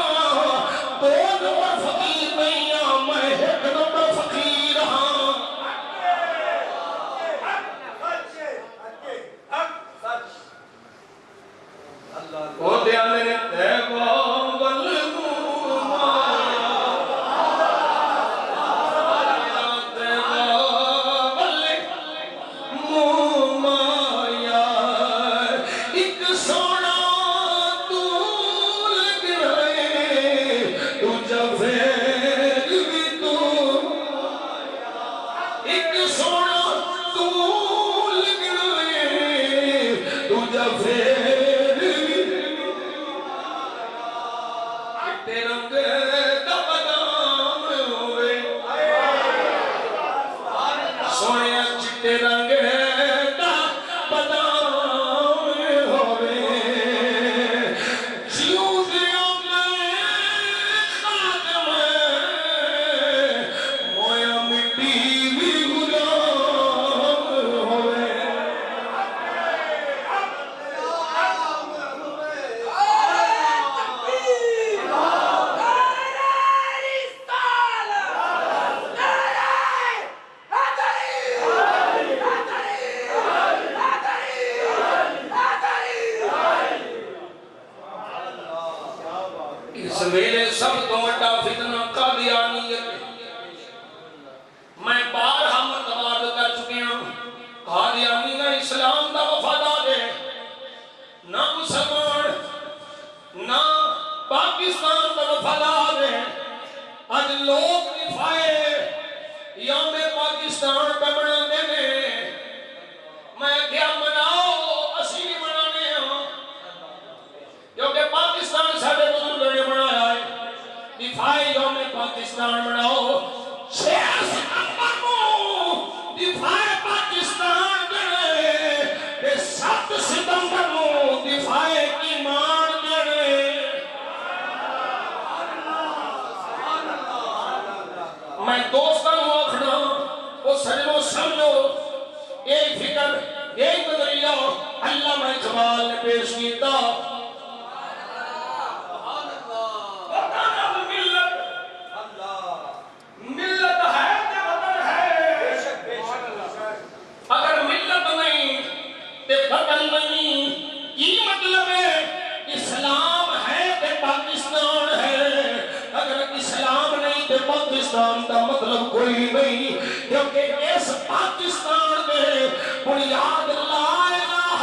پاکستان کا مطلب کوئی نہیں، کیونکہ اس پاکستان میں بنیاد لا الہ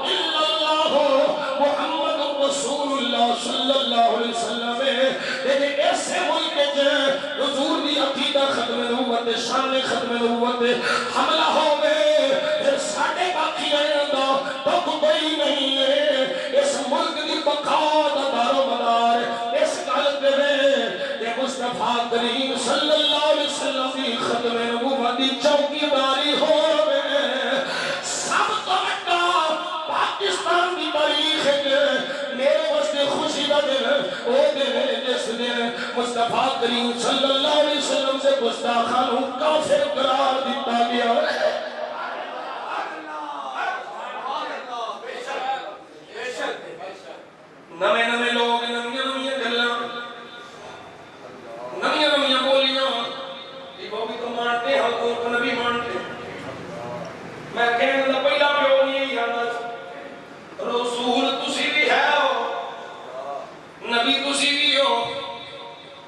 الا اللہ محمد رسول اللہ صلی اللہ علیہ وسلم ہے، لیکن ایسے ملک جو حضور دی عقیدہ ختم نبوت شان ختم نبوت حملہ ہو گئے، پھر ساڑھے باقی آئیں دا تو کوئی نہیں ہے، اس ملک دی بقا دا دار و مدار اس غلط دے مصطفیٰ کریم صلی اللہ علیہ وسلم کی ختم نبوت دی چوکی داری ہو گئے۔ سب تو بڑا پاکستان کی تاریخ ہے، میرے واسطے خوشی دا دن او دن جس دن مصطفیٰ کریم صلی اللہ علیہ وسلم سے گستاخانوں کافر قرار دیتا گیا ہے۔ نمے نمے لوگ نمیاں نبی تسی بھی ہو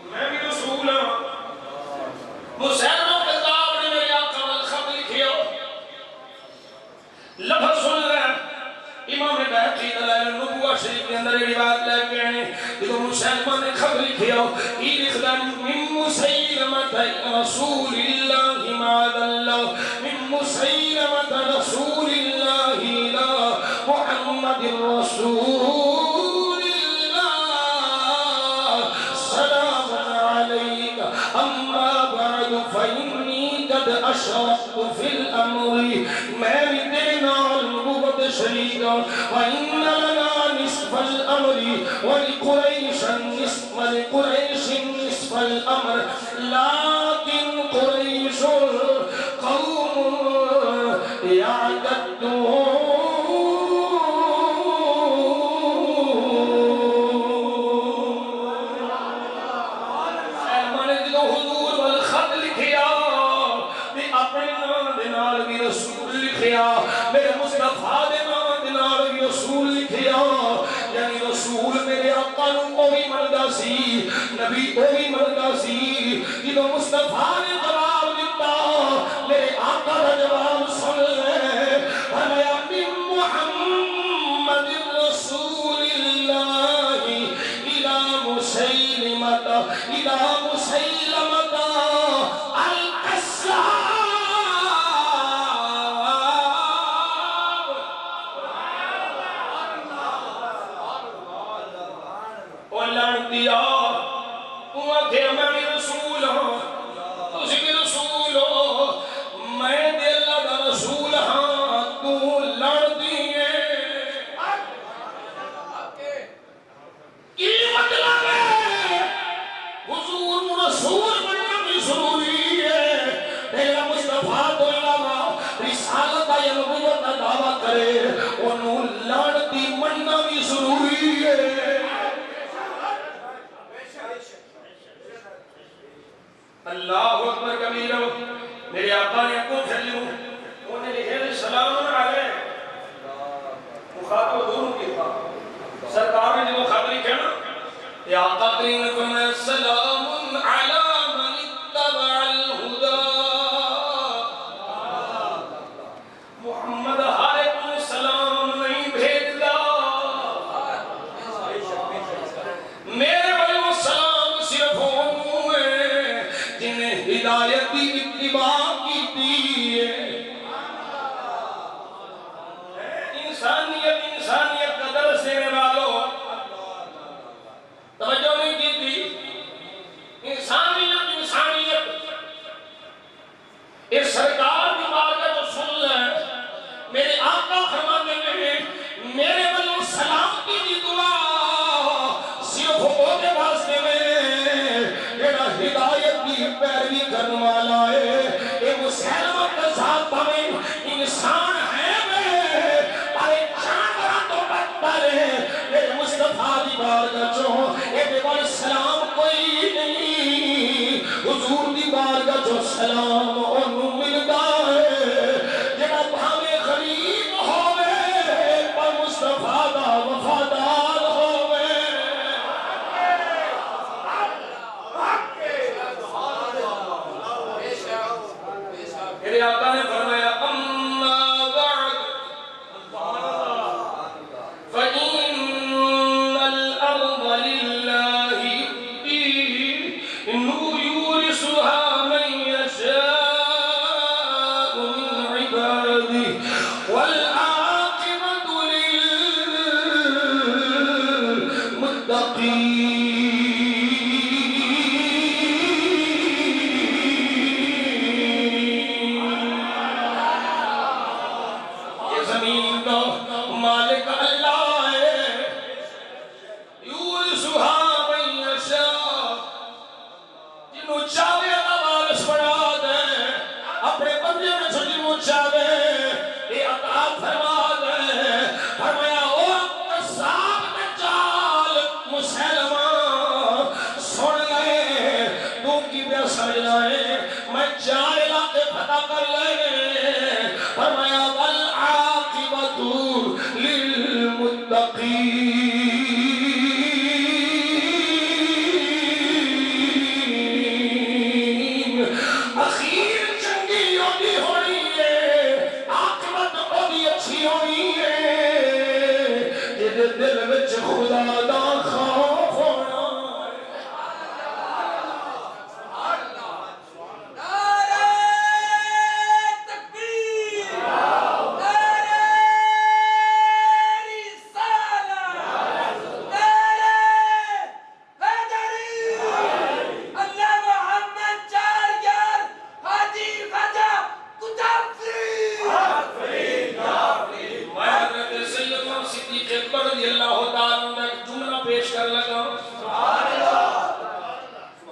میں بھی رسول ہوں مسلمہ کتاب نے میرے آقا نے خط لکھی ہو لفظ سن لے امام بیہقی دلائل النبوہ شریف کے اندر روایت لے کے آئے کہ مسلمہ نے خط لکھی ہو یہ لکھتا من مسیلمۃ رسول اللہ معاذ اللہ من مسیلمۃ رسول اللہ الى محمد رسول اللہ سلام علیک اما بعد فإنی قد اشرفت فی الامر میں بھی تیرے نال نبوت شریک وإن لنا نصف الامر ولقریش نصف الامر لیکن قریش قوم یعتدون میرے مصطفیٰ دے نام دے نال بھی رسول لکھیا یعنی رسول میرے آقا نو کوئی مندا سی نبی کوئی مندا سی جدوں مصطفیٰ نے جواب دیتا میرے آقا دا جواب سن لے فرمایا من محمد رسول اللہ الى مسیلمۃ اللہ اکبر کبیرہ میرے آقا نے کو پھیلوں انہیں لکھے سلام علیہ مخاطب دونوں کی تھا سرکار نے جو خط لکھے نا یا آقا کریم نے فرمایا سلام علی من اتبع الہدی محمد ہر ایک کو سلام نہیں بھیجدا میرے بھائیو سلام صرف ہدایت کی اتباع کی انسانیت کا درس دینے والوں توجہ نہیں کی تھی انسانیت اس سرکار کی بات کا جو سن لے میرے آقا فرماتے ہیں میرے بلو سلام کی دعا صرف ہوتے واسطے میں میرا ہدایت کی پیروی کرنے والا ہے اے مسلمہ کذاب ہمیں انسان ہے میں پر جانوروں تو بدتر ہے میرے مصطفیٰ دی بارگاہ چوں اے بے بار سلام کوئی نہیں حضور دی بارگاہ چوں سلام انہوں ملتا ہے جنہ ہمیں غریب ہوئے پر مصطفیٰ دا وفادار ہوئے میرے آقا نے فرمایا اما بعد فإن الأرض لله يورثها من يشاء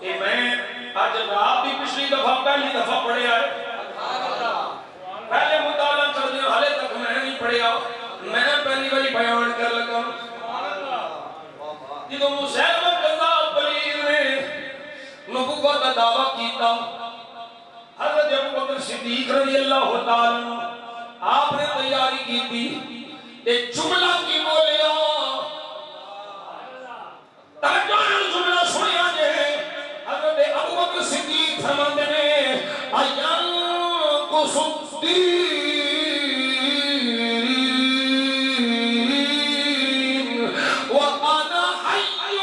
کہ میں آج رات کی پچھلی دفعہ پہلی دفعہ پڑھیا ہے، پہلے مطالعہ کر دیا، حالے تک میں نہیں پڑھیا، میں پہلی باری بیان کر لگا جدو مسیلمہ کذاب پلید نے نبوت کا دعویٰ کیتا، حضرت ابو بکر صدیق رضی اللہ تعالیٰ عنہ آپ نے تیاری کی تھی، ایک جملہ کی بولیا ترجمہ جملہ سنیا جائے، حضرت ابو بکر صدیق فرماتے ہیں ایان کو صدیق وَأَنَا حَيٌّ،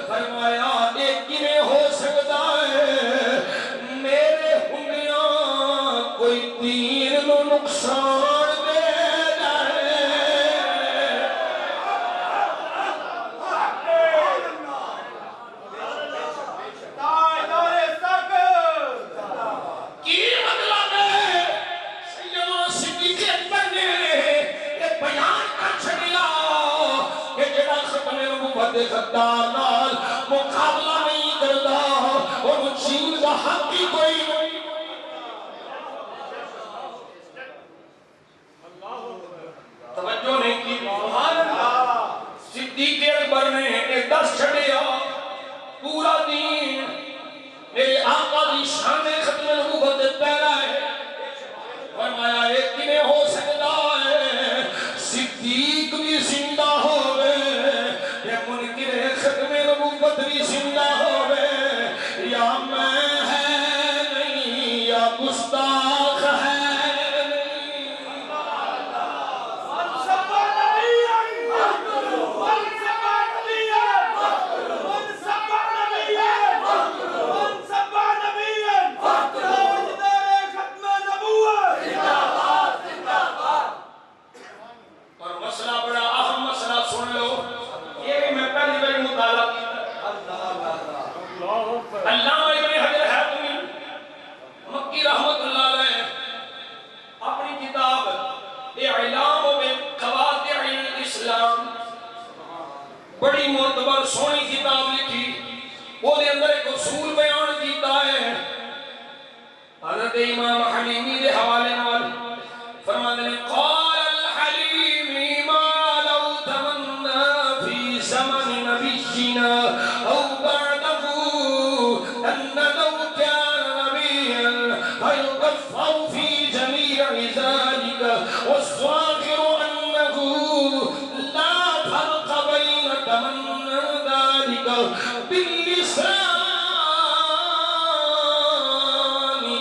فرمایا ایک ہی میں ہو سکتا ہے میرے ہنیاں کوئی دین نو نقصان دے جائے۔ کی مطلب ہے سیدنا صدیق اکبر نے ایک بیان کر چھڑیا کہ جڑا ختم نبوت دے غدار نال مقابلہ نہیں کرتا اور چین کا حق ہی کوئی نہیں۔ توجہ نہیں کی، صدیق اکبر نے ایک درس چھڑیا، پورا دین میرے آقا دی شان ختم نبوت دے پہلا ہے، فرمایا ایک میں ہو سکتا ہے صدیق بھی زندہ ہوئے یا منکر ختم نبوت بھی زندہ ہوئے، یا میں ہے نہیں یا گستاخ ہے علامہ ابن حجر حیثمی مکی رحمت اللہ علیہ اپنی کتاب اعلام بقواطع الاسلام بڑی معتبر سونی کتاب لکھی، وہ دے اندر ایک اصول بیان کیتا ہے، حضرت امام حلیمی دے حوالے نال فرماتے ہیں قال الحلیمی ما لو تمنا فی زمن نبینا او أن لو كان نبيا فيكفر في جميع ذلك، والظاهر أنه لا فرق بين تمنى ذلك باللسان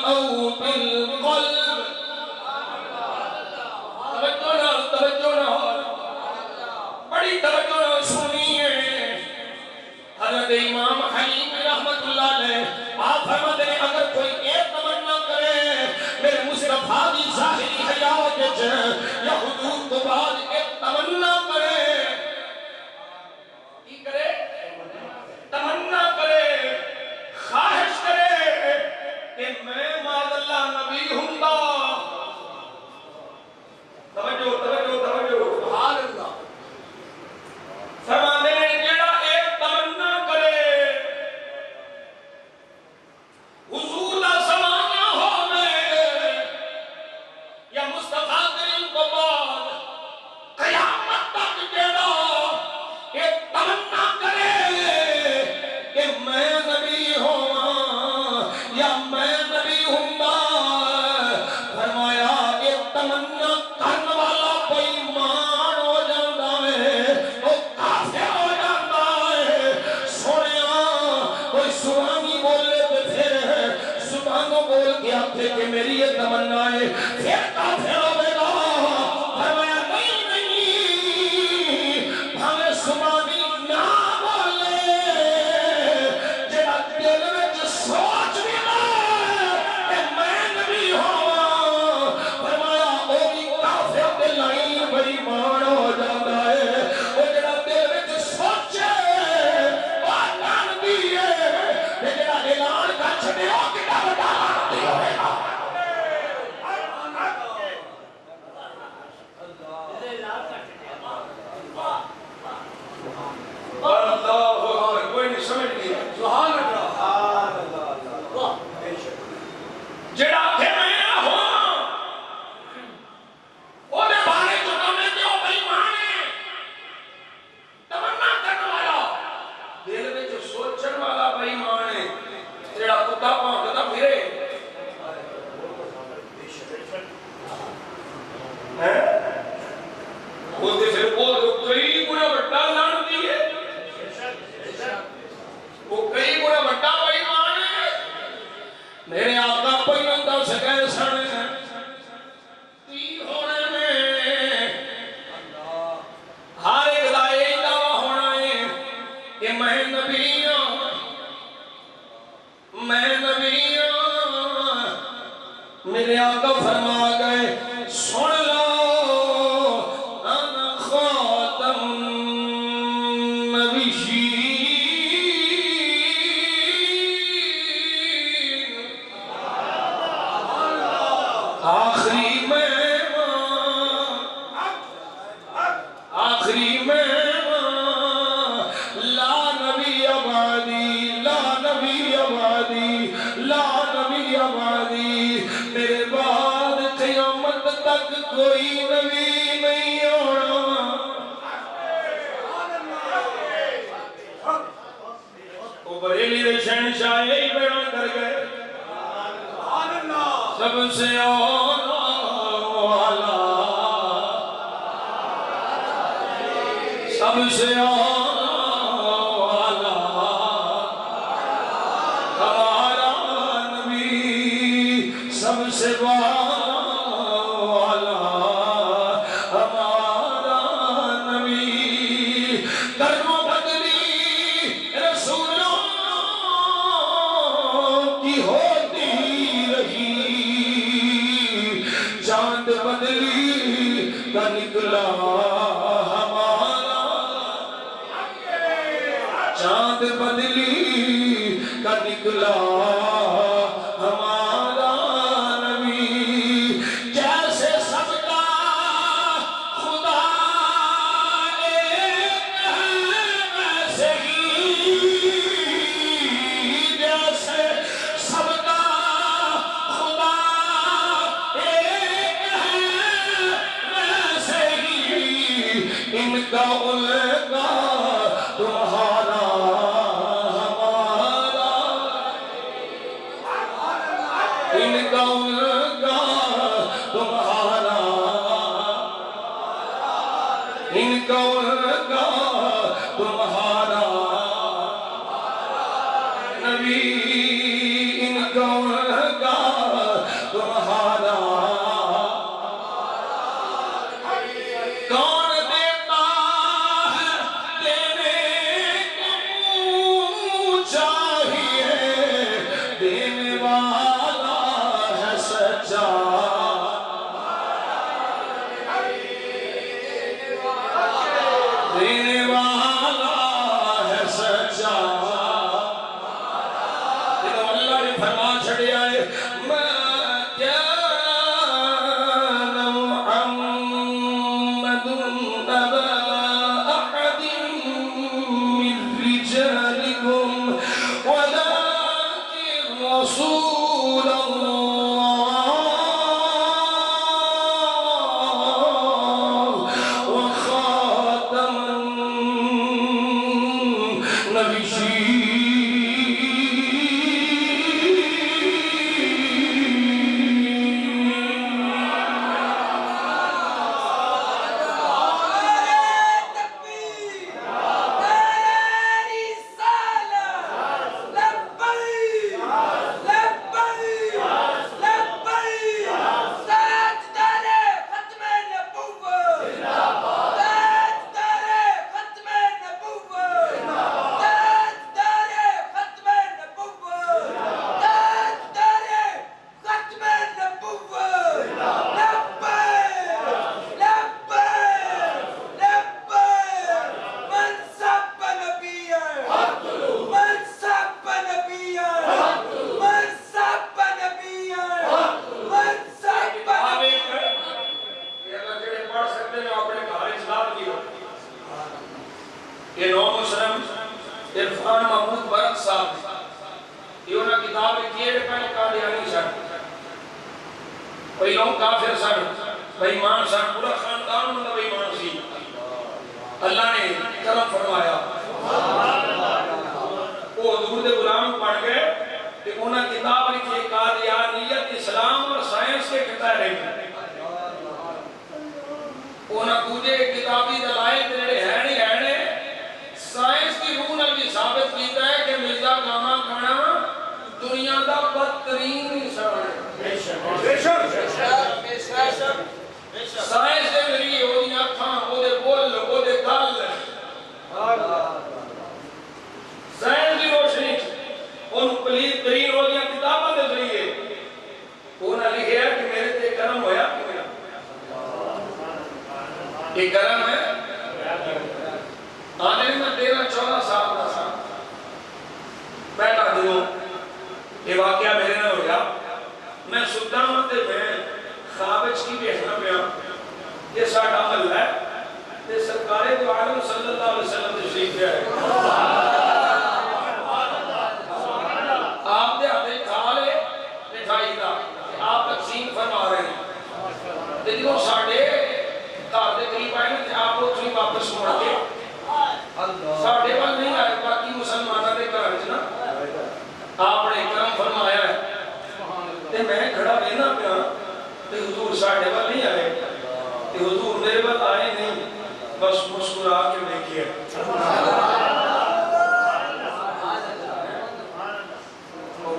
أو بالقلب۔ توجہ بڑی توجہ سنیے، دس گئے سن ہونے میں ہر ایک دا یہ دعویٰ ہونا ہے کہ میں نبی ہوں میرے آقا فرما گئے سن لو انا خاتم النبیین آخری لا نبی آبادی میرے بعد قیامت تک کوئی نبی نہیں ہونا وہ بریلی دے شہنشاہ یہی بیان کر گئے سب سے والا سب سے والا ہمارا نبی سب سے والا ہمارا نبی کرم بدلی رسولوں کی ہوتی رہی چاند بدلی کا نکلا چاند بدلی کا نکلا ہمارا نبی جیسے سب کا خدا ایک ہے ویسے ہی جیسے سب کا خدا ایک ہے ویسے ہی ان کا ان کا تمہارا ہمارا ان کا ان کا تمہارا ان کا ان کا تمہارا نبی ان کا ان کا تمہارا کون دیتا ہے دینے کو چاہیے دینے والا ہے سچا دینے والا ہے سچا یہ تو اللہ نے فرما چھڑیا ہے رسول وخاتم یہ نو مسلم عرفان محمود برق صاحب یہ انہاں کتاب لکھی ہے پہلے قادیانی سن پہلوں کافر سن بےایمان سن پورا خاندان ان کا بےایمان سی اللہ نے کرم فرمایا وہ حضور دے غلام پڑھ گئے کہ انہاں کتاب لکھی ہے قادیانیت اسلام اور سائنس کے کتاب ہیں انہاں دوجے کتابی دلائل جڑے ہیں سائنس کی روح نے بھی ثابت کیتا ہے کہ مرزا غلام کھانا دنیا دا بدترین انسان ہے یہ کرم ہے آنے میں 13-14 سال کا سا پہلا دنوں یہ واقعہ میرے نہ ہو گیا میں سلطان ہوتے میں خوابچ کی بیٹھنا پیا یہ ساڑھا عمل ہے یہ سرکار دو عالم صلی اللہ علیہ وسلم تشریف ہے آپ دے آتے کھالے مٹھائی دا آپ تقسیم فرما رہے ہیں لیکن ساڑھے کار دے قریب آئے نا آپ وہ تھوڑی واپس موڑ کے ساڑھے بار نہیں آئے باقی مسلمانہ دے کرانچ نا آپ نے کرم فرمایا ہے تے میں کھڑا بینا پیا تے حضور ساڑھے بار نہیں آئے تے حضور میرے بار آئے نہیں بس مسکرا کے دیکھئے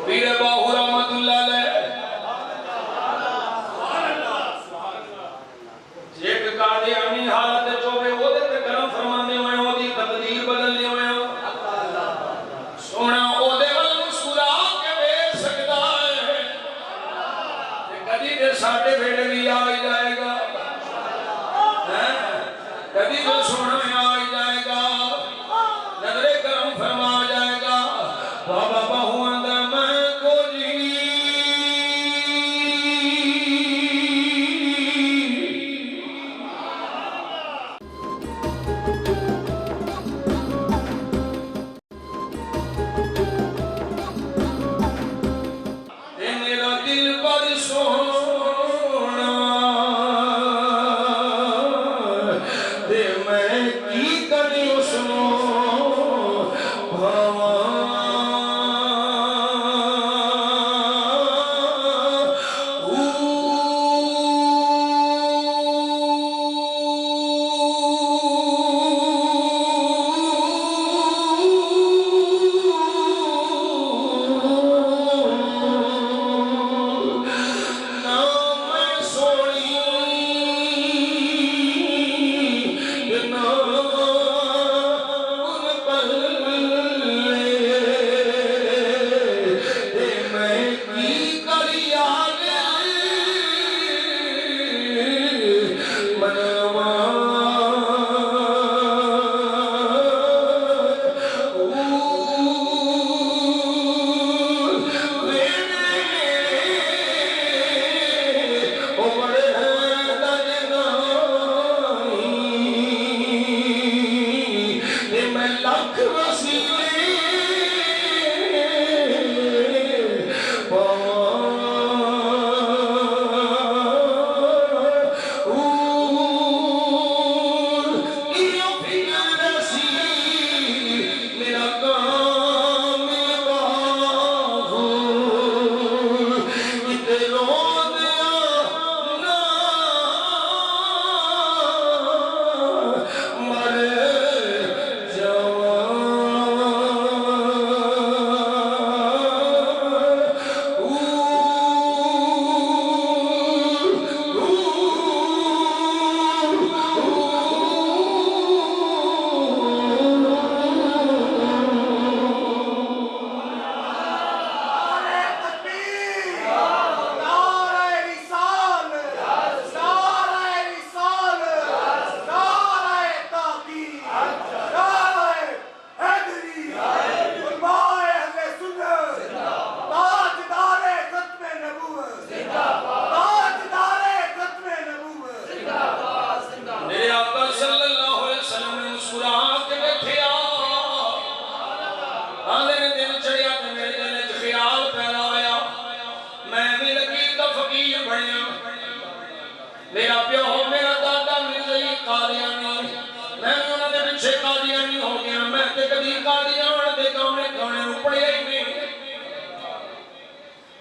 پیر باہو رحمت اللہ علیہ ایک قادیانی حالت چوبے وہ دے کرم فرمانے ہوئے وہ دی تقدیر بدلنے ہوئے سونا وہ دے ول مسکرا کے بیٹھ سکتا ہے کدی دے ساڑھے بیڑے بھی آئی جائے گا کدی دے سونا آئی جائے گا نظر کرم فرما جائے گا بابا باہو اندر میں کو جی میرا پیو میرا دادا مرزائی قادیانی میں انہوں نے پچھے قادیانی ہو گیا میں تے کبھی قادیان دے گانے گانے رو پڑے ہی نہیں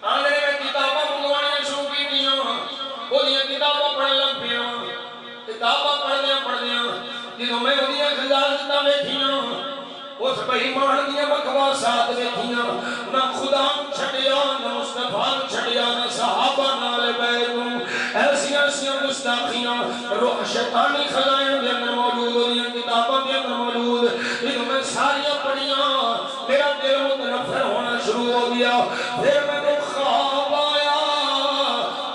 آنے میں کتابہ منگوانے شروع کی دیا وہ دیا کتابہ پڑھ لگ پیا کتابہ پڑھ دیا جنہوں میں وہ دیا خزازتہ بیٹھیاں اس بہی مان دیا بکواسات بیٹھیاں نہ خدا چھڑیا نہ مصطفیٰ چھڑیا نہ صحابہ نالے بیتوں ایسی گستاخیاں روح شیطانی خزائن دے اندر موجود ہوئی کتابوں دے اندر موجود لیکن میں ساریاں پڑھیاں میرا دل متنفر ہونا شروع ہو گیا پھر میں نے خواب آیا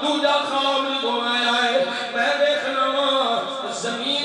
دوجا خواب نہیں آیا ہے میں دیکھنا زمین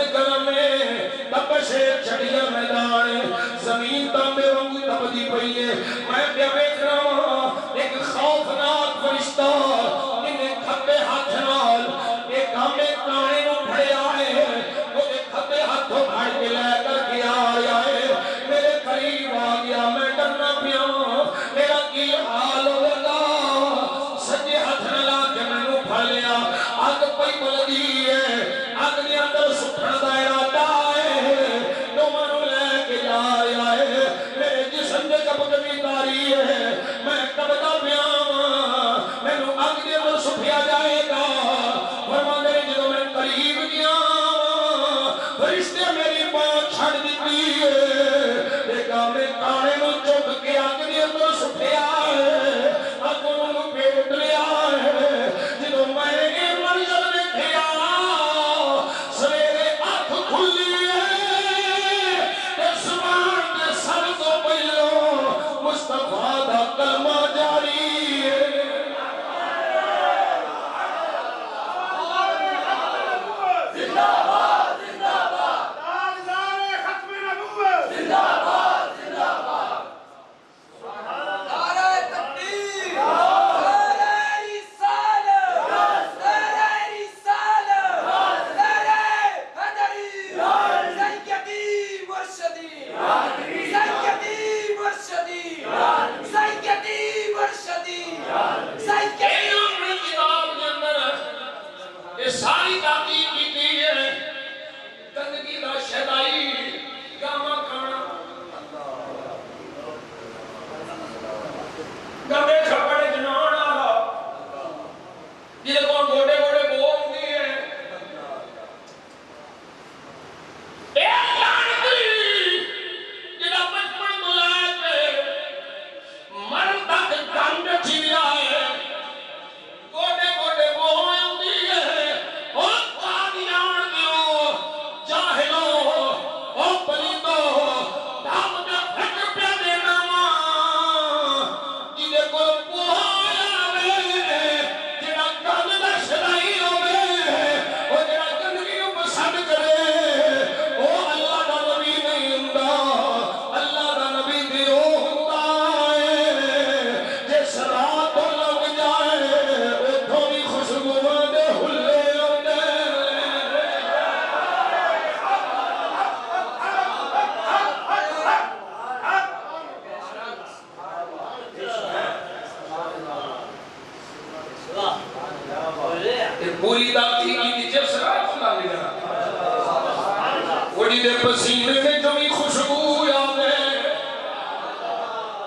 پوری داتی کی جب سرات اللہ نے جانا وہ جدے پسینے میں جو بھی خوشبو یاد ہے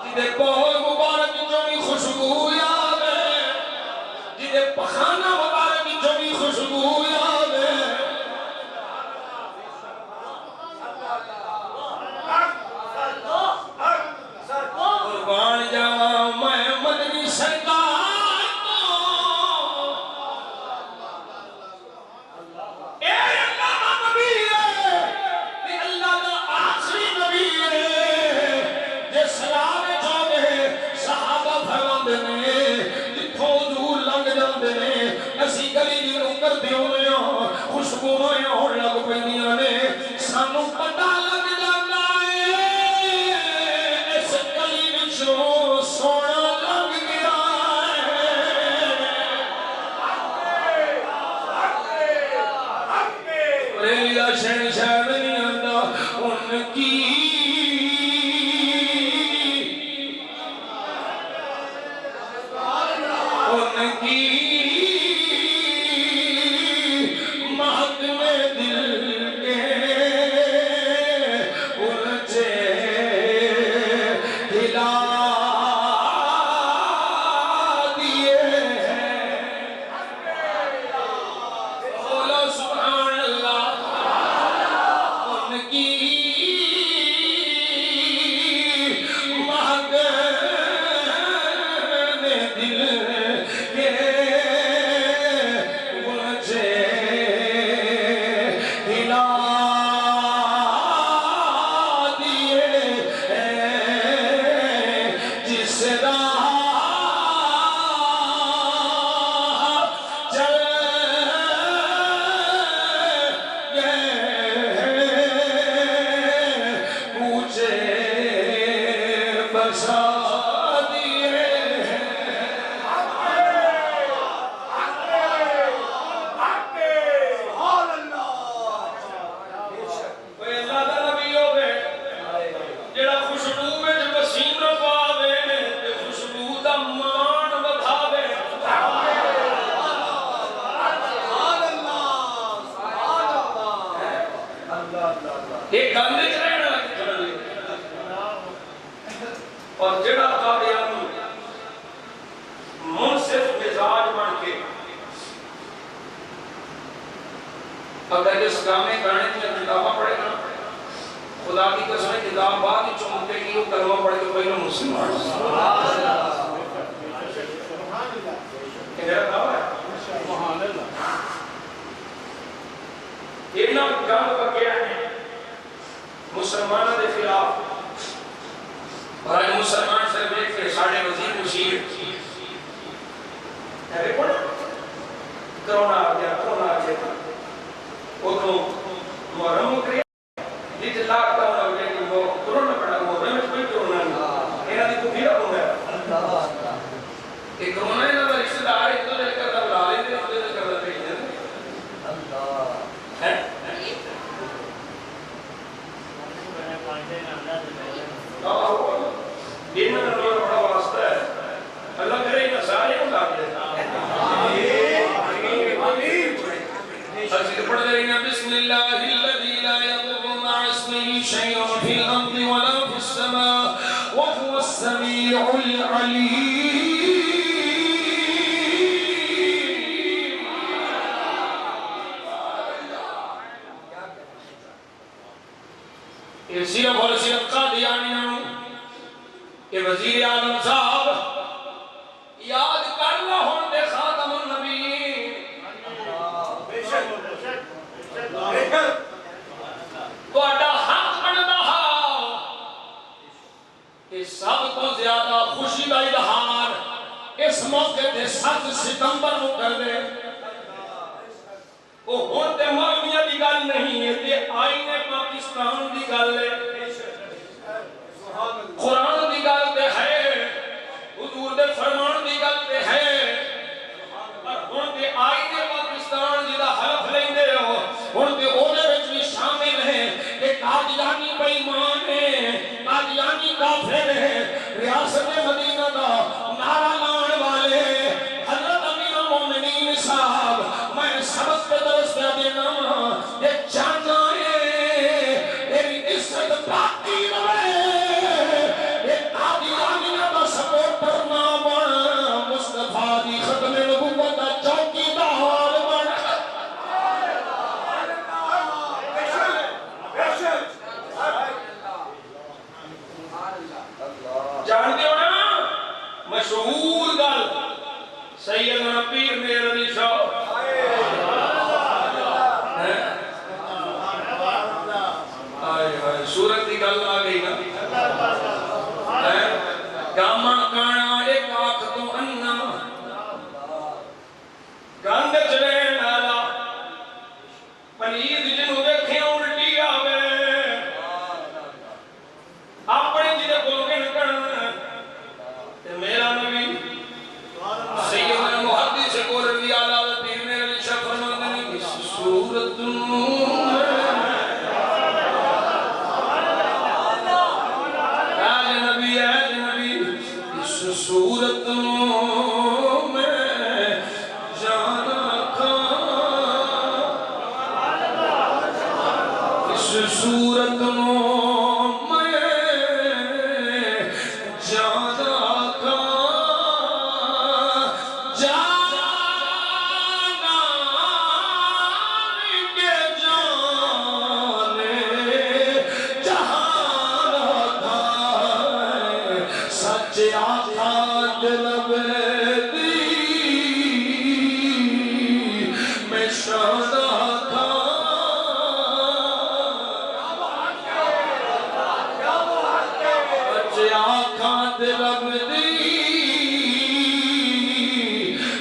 جدے پاؤں مبارک جو بھی خوشبو یاد ہے جدے پخانہ مبارک جو بھی خوشبو یاد ہے قربان جاواں میں مدنی سرکار کو اے اللہ نبی ہے اے اللہ دا آخری نبی ہے جے سلام چاہتے ہیں صحابہ فرماندے نے جتھوں حضور لنگ جاندے نے اسی گلی جنوں کردے ہوئے ہاں خوشبو ہون لگ پیندیاں نے سانوں پتہ لگ جاندا ہے اس گلی وچوں سونا لگ گیا ہے ریلا شہنشاہ نہیں آندا ان کی مہک میں دل کے الجھے دلا دیے بولو سبحان اللہ ان کی مہک میں دل کے الجھے دلا دیے جس راہ چل گئے مجھے بسا دیے کوئی اللہ دا نبی ہوگے جڑا خوشبو وچ پسینہ پاوے تے خوشبو دا مان ودھاوے یہ گل وچ رہنا اور جڑا قادیانی منصف مزاج بن کے اگر اس گانے گانے کی کتاباں پڑھے گا خدا کی قسم کتاب بعد ہی چمکے گی وہ کلمہ پڑھ کے پہلے مسلمان یہ میرا دعویٰ ہے یہ نہ گانے کا کیا ہے مسلمانوں کے خلاف اور آج مسلمان صرف ایک کے ساڑھے وزیر مشیر کرونا آ گیا وہ تو محرم کرے جت لاکھ کرونا ہو جائے وہ کرونا پڑا محرم میں کوئی کرونا نہیں اینا دی کو بھیڑا ہوں ہے ایک کرونا ہے نا رشتہ دار ایک تو دل کرتا بلا لیں دے ایک تو دل کرتا بھیج دیں دین میں اللہ بڑا واسطہ ہے اللہ کرے انہیں سارے ہوں لاکھ دے پڑھ دینا بسم اللہ الذی لا يضر مع اسمه شيء في الارض ولا في السماء وهو السميع العليم یہ صرف اور صرف قادیانیوں کہ وزیر اعظم صاحب یاد کر لو ہن دے خاتم النبیین تہاڈا حق بندا کہ سب تو زیادہ خوشی دا اظہار اس موقع تے 7 ستمبر نو کر دے وہ ہن تے مرمیاں دی گل نہیں ہے تے آئین پاکستان دی گل ہے قرآن دی گل تے ہے حضور دے فرمان دی گل تے ہے اور ہن تے آئین پاکستان جدا حلف لیندے ہو ہن تے او دے وچ بھی شامل ہے کہ قادیانی بے ایمان ہے قادیانی کافر ہے ریاست مدینہ دا نعرہ مان والے حضرت امیر المومنین صاحب میں مشہور گل سیدنا پیر میر علی شاہ سورت کی گل آ گئی نا گاما کانا ایک آنکھ تو اننا گند چلے نالا پنید جنہوں دیکھیں الٹی آوے اپنے جنہیں بولگے نکڑنا میرا نبی سیدنا محدث کو رضی اللہ پیر نے علی شاہ فرمانے کی صورت صورت میں جانا کھا اس صورت میں جانا کھا جانا کے جانے جہاں تھا سچ آقا جلب دی میں شانا تھا سچ آقا جلب دی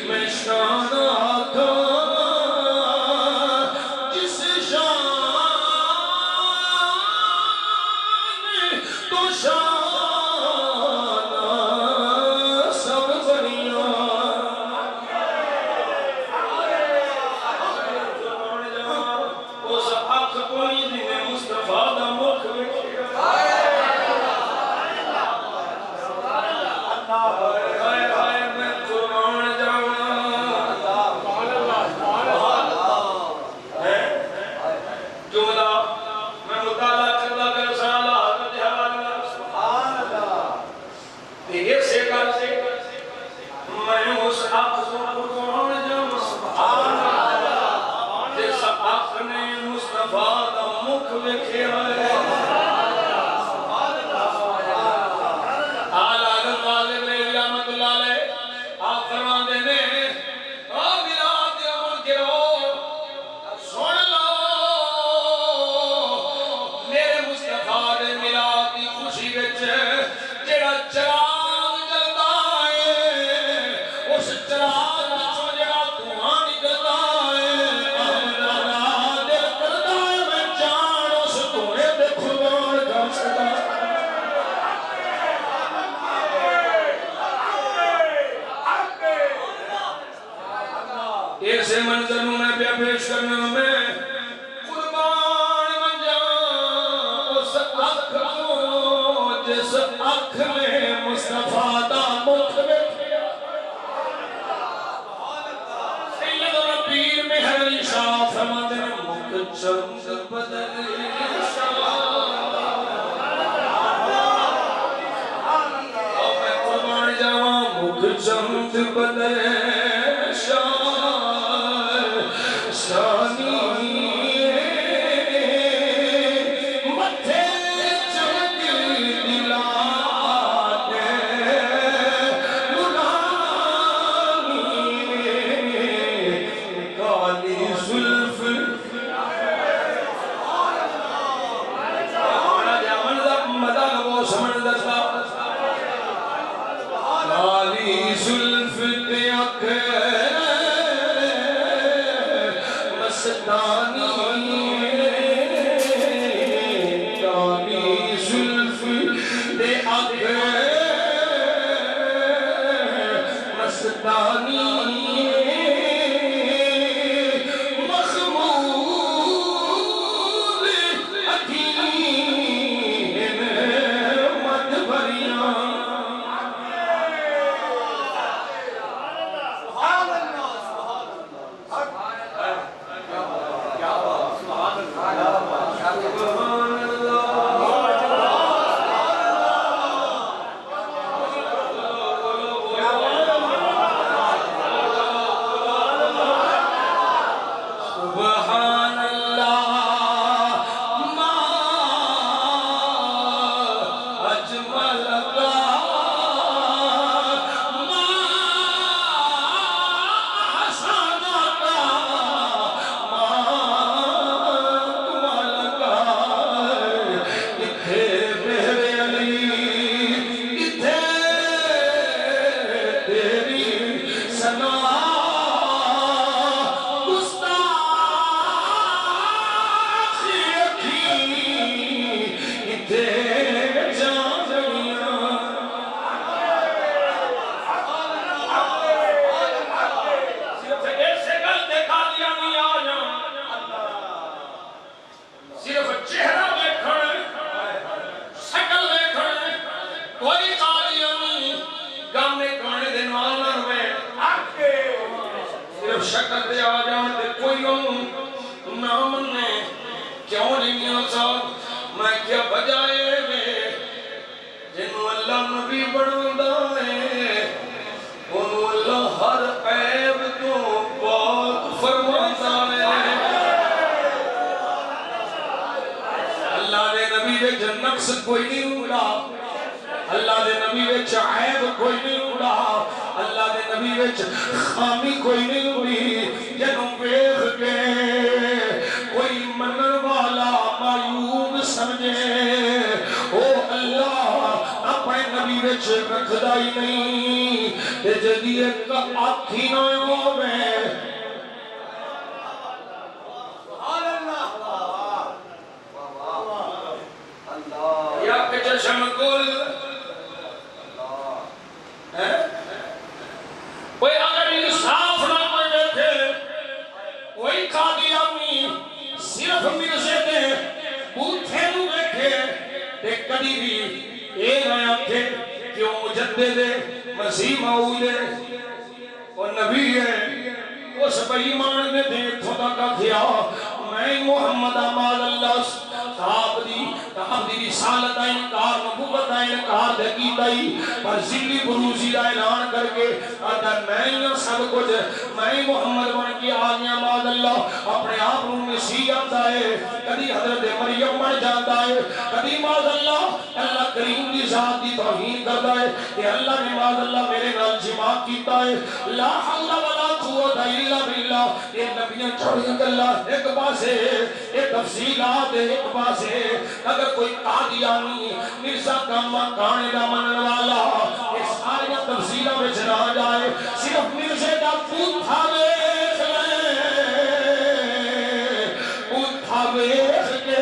میں شانا تھا جس شان تو شان ایسے منظر میں پیا پیش کرنا میں قربان من جاؤں اس اکھ کو جس اکھ میں مصطفیٰ دا مکھ بیٹھیا سیدنا پیر مہر علی شاہ فرماتے ہیں مکھ چند بدل شاہ اور میں قربان جاؤں مکھ چند بدل شاہ شکل دے آ جان دے کوئی نہ مننے کیوں نہیں میاں صاحب میں کیا بجائے میں جنہوں اللہ نبی بڑھندا ہے انہوں اللہ ہر عیب تو پاک فرماتا ہے اللہ دے نبی وچ نقص کوئی نہیں ہوندا اللہ دے نبی وچ عیب کوئی نہیں ہوندا اللہ دے نبی وچ خامی کوئی نہیں ہوئی جنوں ویکھ کے کوئی منن والا معیوب سمجھے او اللہ اپنے نبی وچ رکھدا ہی نہیں تے جدی ایک آکھی نہ ہووے یا کہ چشم کل کوئی اگر انصاف نہ کوئی دیکھے کوئی قادیانی صرف مرزے دے بوتھے نو دیکھے تے کدی بھی اے نہ آکھے کہ وہ مجدد مسیح موعود ہے وہ نبی ہے اس بےایمان نے دیکھو کا کیا میں محمد آمال اللہ صاحب دی رسالت کا انکار نبوت کا انکار دقیقہ پر ذلی بروزی کا اعلان کر کے اگر میں سب کچھ میں محمد بن کے آگیا ماد اللہ اپنے آپ رو مسیح آتا ہے کدی حضرت مریم بن جاتا ہے کدی ماد اللہ کریم دی ذات دی توہین کرتا ہے کہ اللہ نے ماد اللہ میرے نال جماع کیتا ہے لا حول ولا قوت الا باللہ یہ نبیاں چھوڑیاں اللہ ایک پاسے ایک تفصیلات ایک پاسے اگر کوئی قادیانی مرزا کاما کانے دا منن والا یہ ساری تفصیلہ میں چلا جائے صرف مرزے دا پوتھا ویکھ کے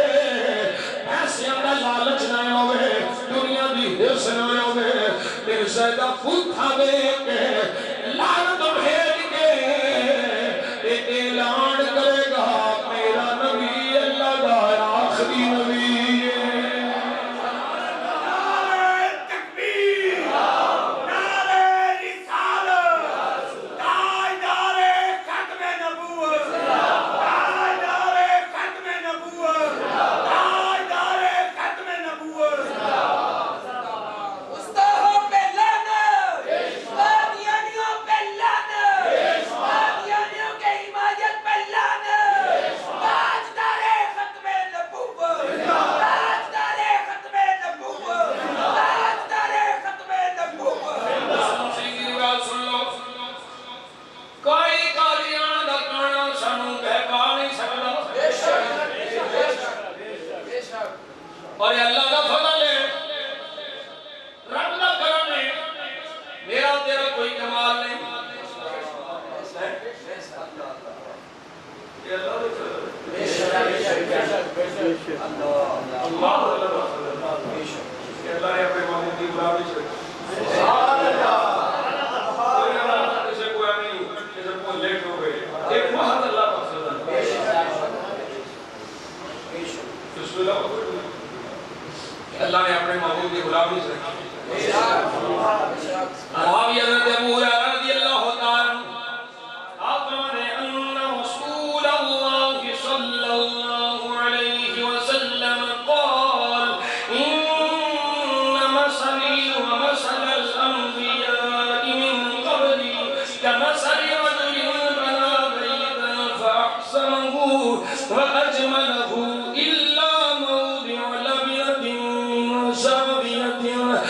پیسے دا لالچ نہ ہوئے دنیا دی حرص نہ ہوئے مرزے دا پوتھا ویکھ کے لعنت بھیج کے اعلان کرے گا میرا نبی اللہ دا آخری نبی اور یہ اللہ کا فضل ہے رب کا کرم ہے میرا تیرا کوئی کمال نہیں اللہ نے اپنے محمود کی غلامی سے اسے کوئی نہیں اسے کوئی لیٹ ہو گئے ایک محمد اللہ کا فضل بسم اللہ اللہ نے اپنے محبوب کی غلامی سے معاویہ حضرت ابو ہریرہ رضی اللہ تعالی آپ نے ان رسول اللہ صلی اللہ علیہ وسلم قال ان مثلی ومثل الانبیاء من قبلی كمثل رجل بنى بيتا فاحسنه واجمله الا موضع لبنة زاوية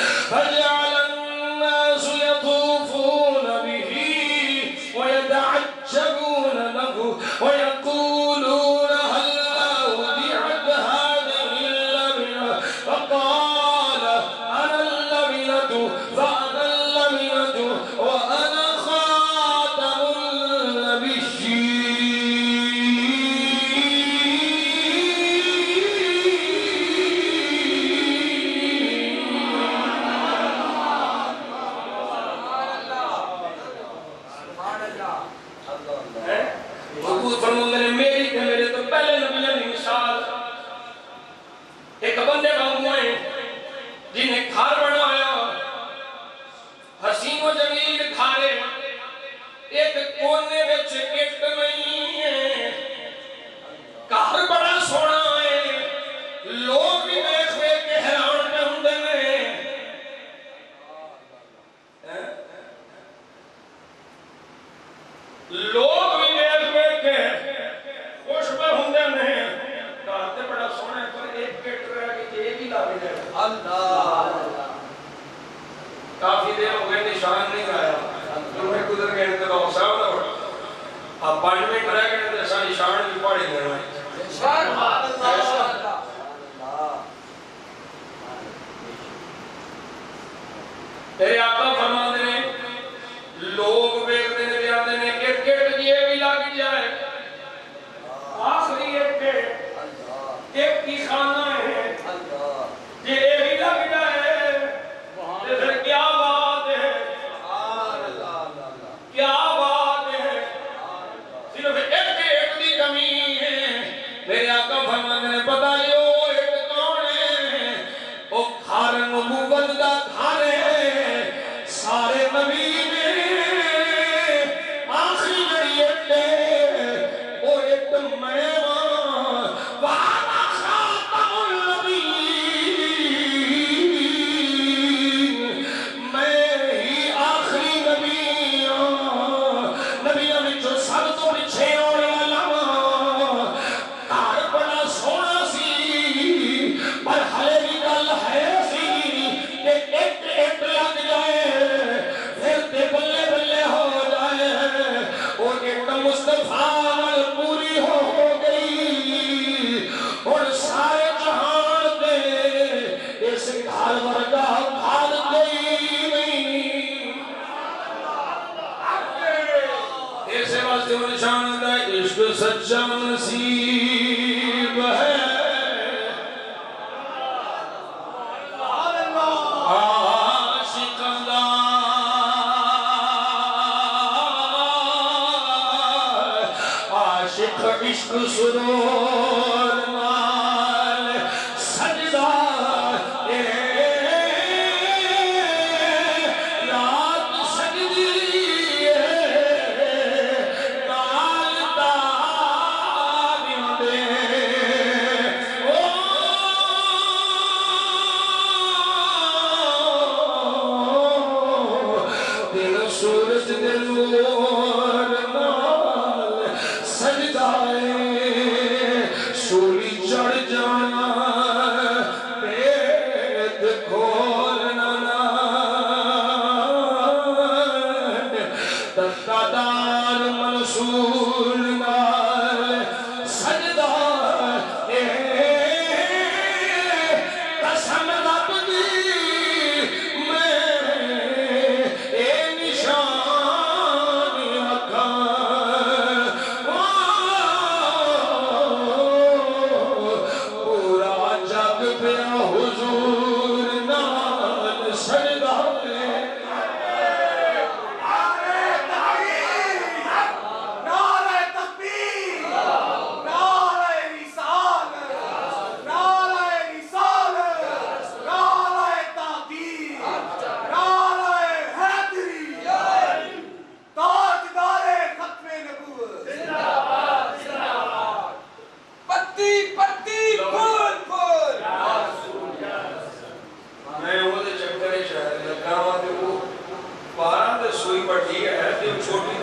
تیرے آقا فرماتے ہیں لوگ بیٹھتے ہیں بیاتے ہیں ایک کٹ یہ بھی لگ جائے آخری ایک کی خانہ ہے یہ بھی لگ جائے پھر کیا بات ہے کیا بات ہے صرف ایک دی کمی ہے میرے آقا فرماتے ہیں پتہ لیو ایک کون ہے وہ گھر نبوت دا گھر ہے سارے نبی نے آخری جڑی اٹھے وہ ایک میں وانا خاتم النبیین میں ہی آخری نبی نبیوں میں جو سب تو پچھے ہونے والا گھر بڑا سونا سی پر ہلے بھی گل ہے سی کہ ایک لگ جائے پھر تے بلے بلے ہو جائے وہ ایک مصطفیٰ پوری ہو گئی اور سارے جہان دے اس گھر ورگا گھر کوئی نہیں ایسے واسطے وہ نشان ہے عشق سچا نصیب ہے عشق سرور مال سجدہ رات سجدی نال تابیوں دے دل سورج دے نور نال سجدہ سولی چڑھ جانا پیت کھولنا تقدار منصور نال سجدہ قسم رب دی میں اے نشان اکھاں پورا جگ پیا حضور نال سجدہ میں وہ چکر شہر لگا ہوا کہ وہ 12 سوئی پڑھی ہے چھوٹی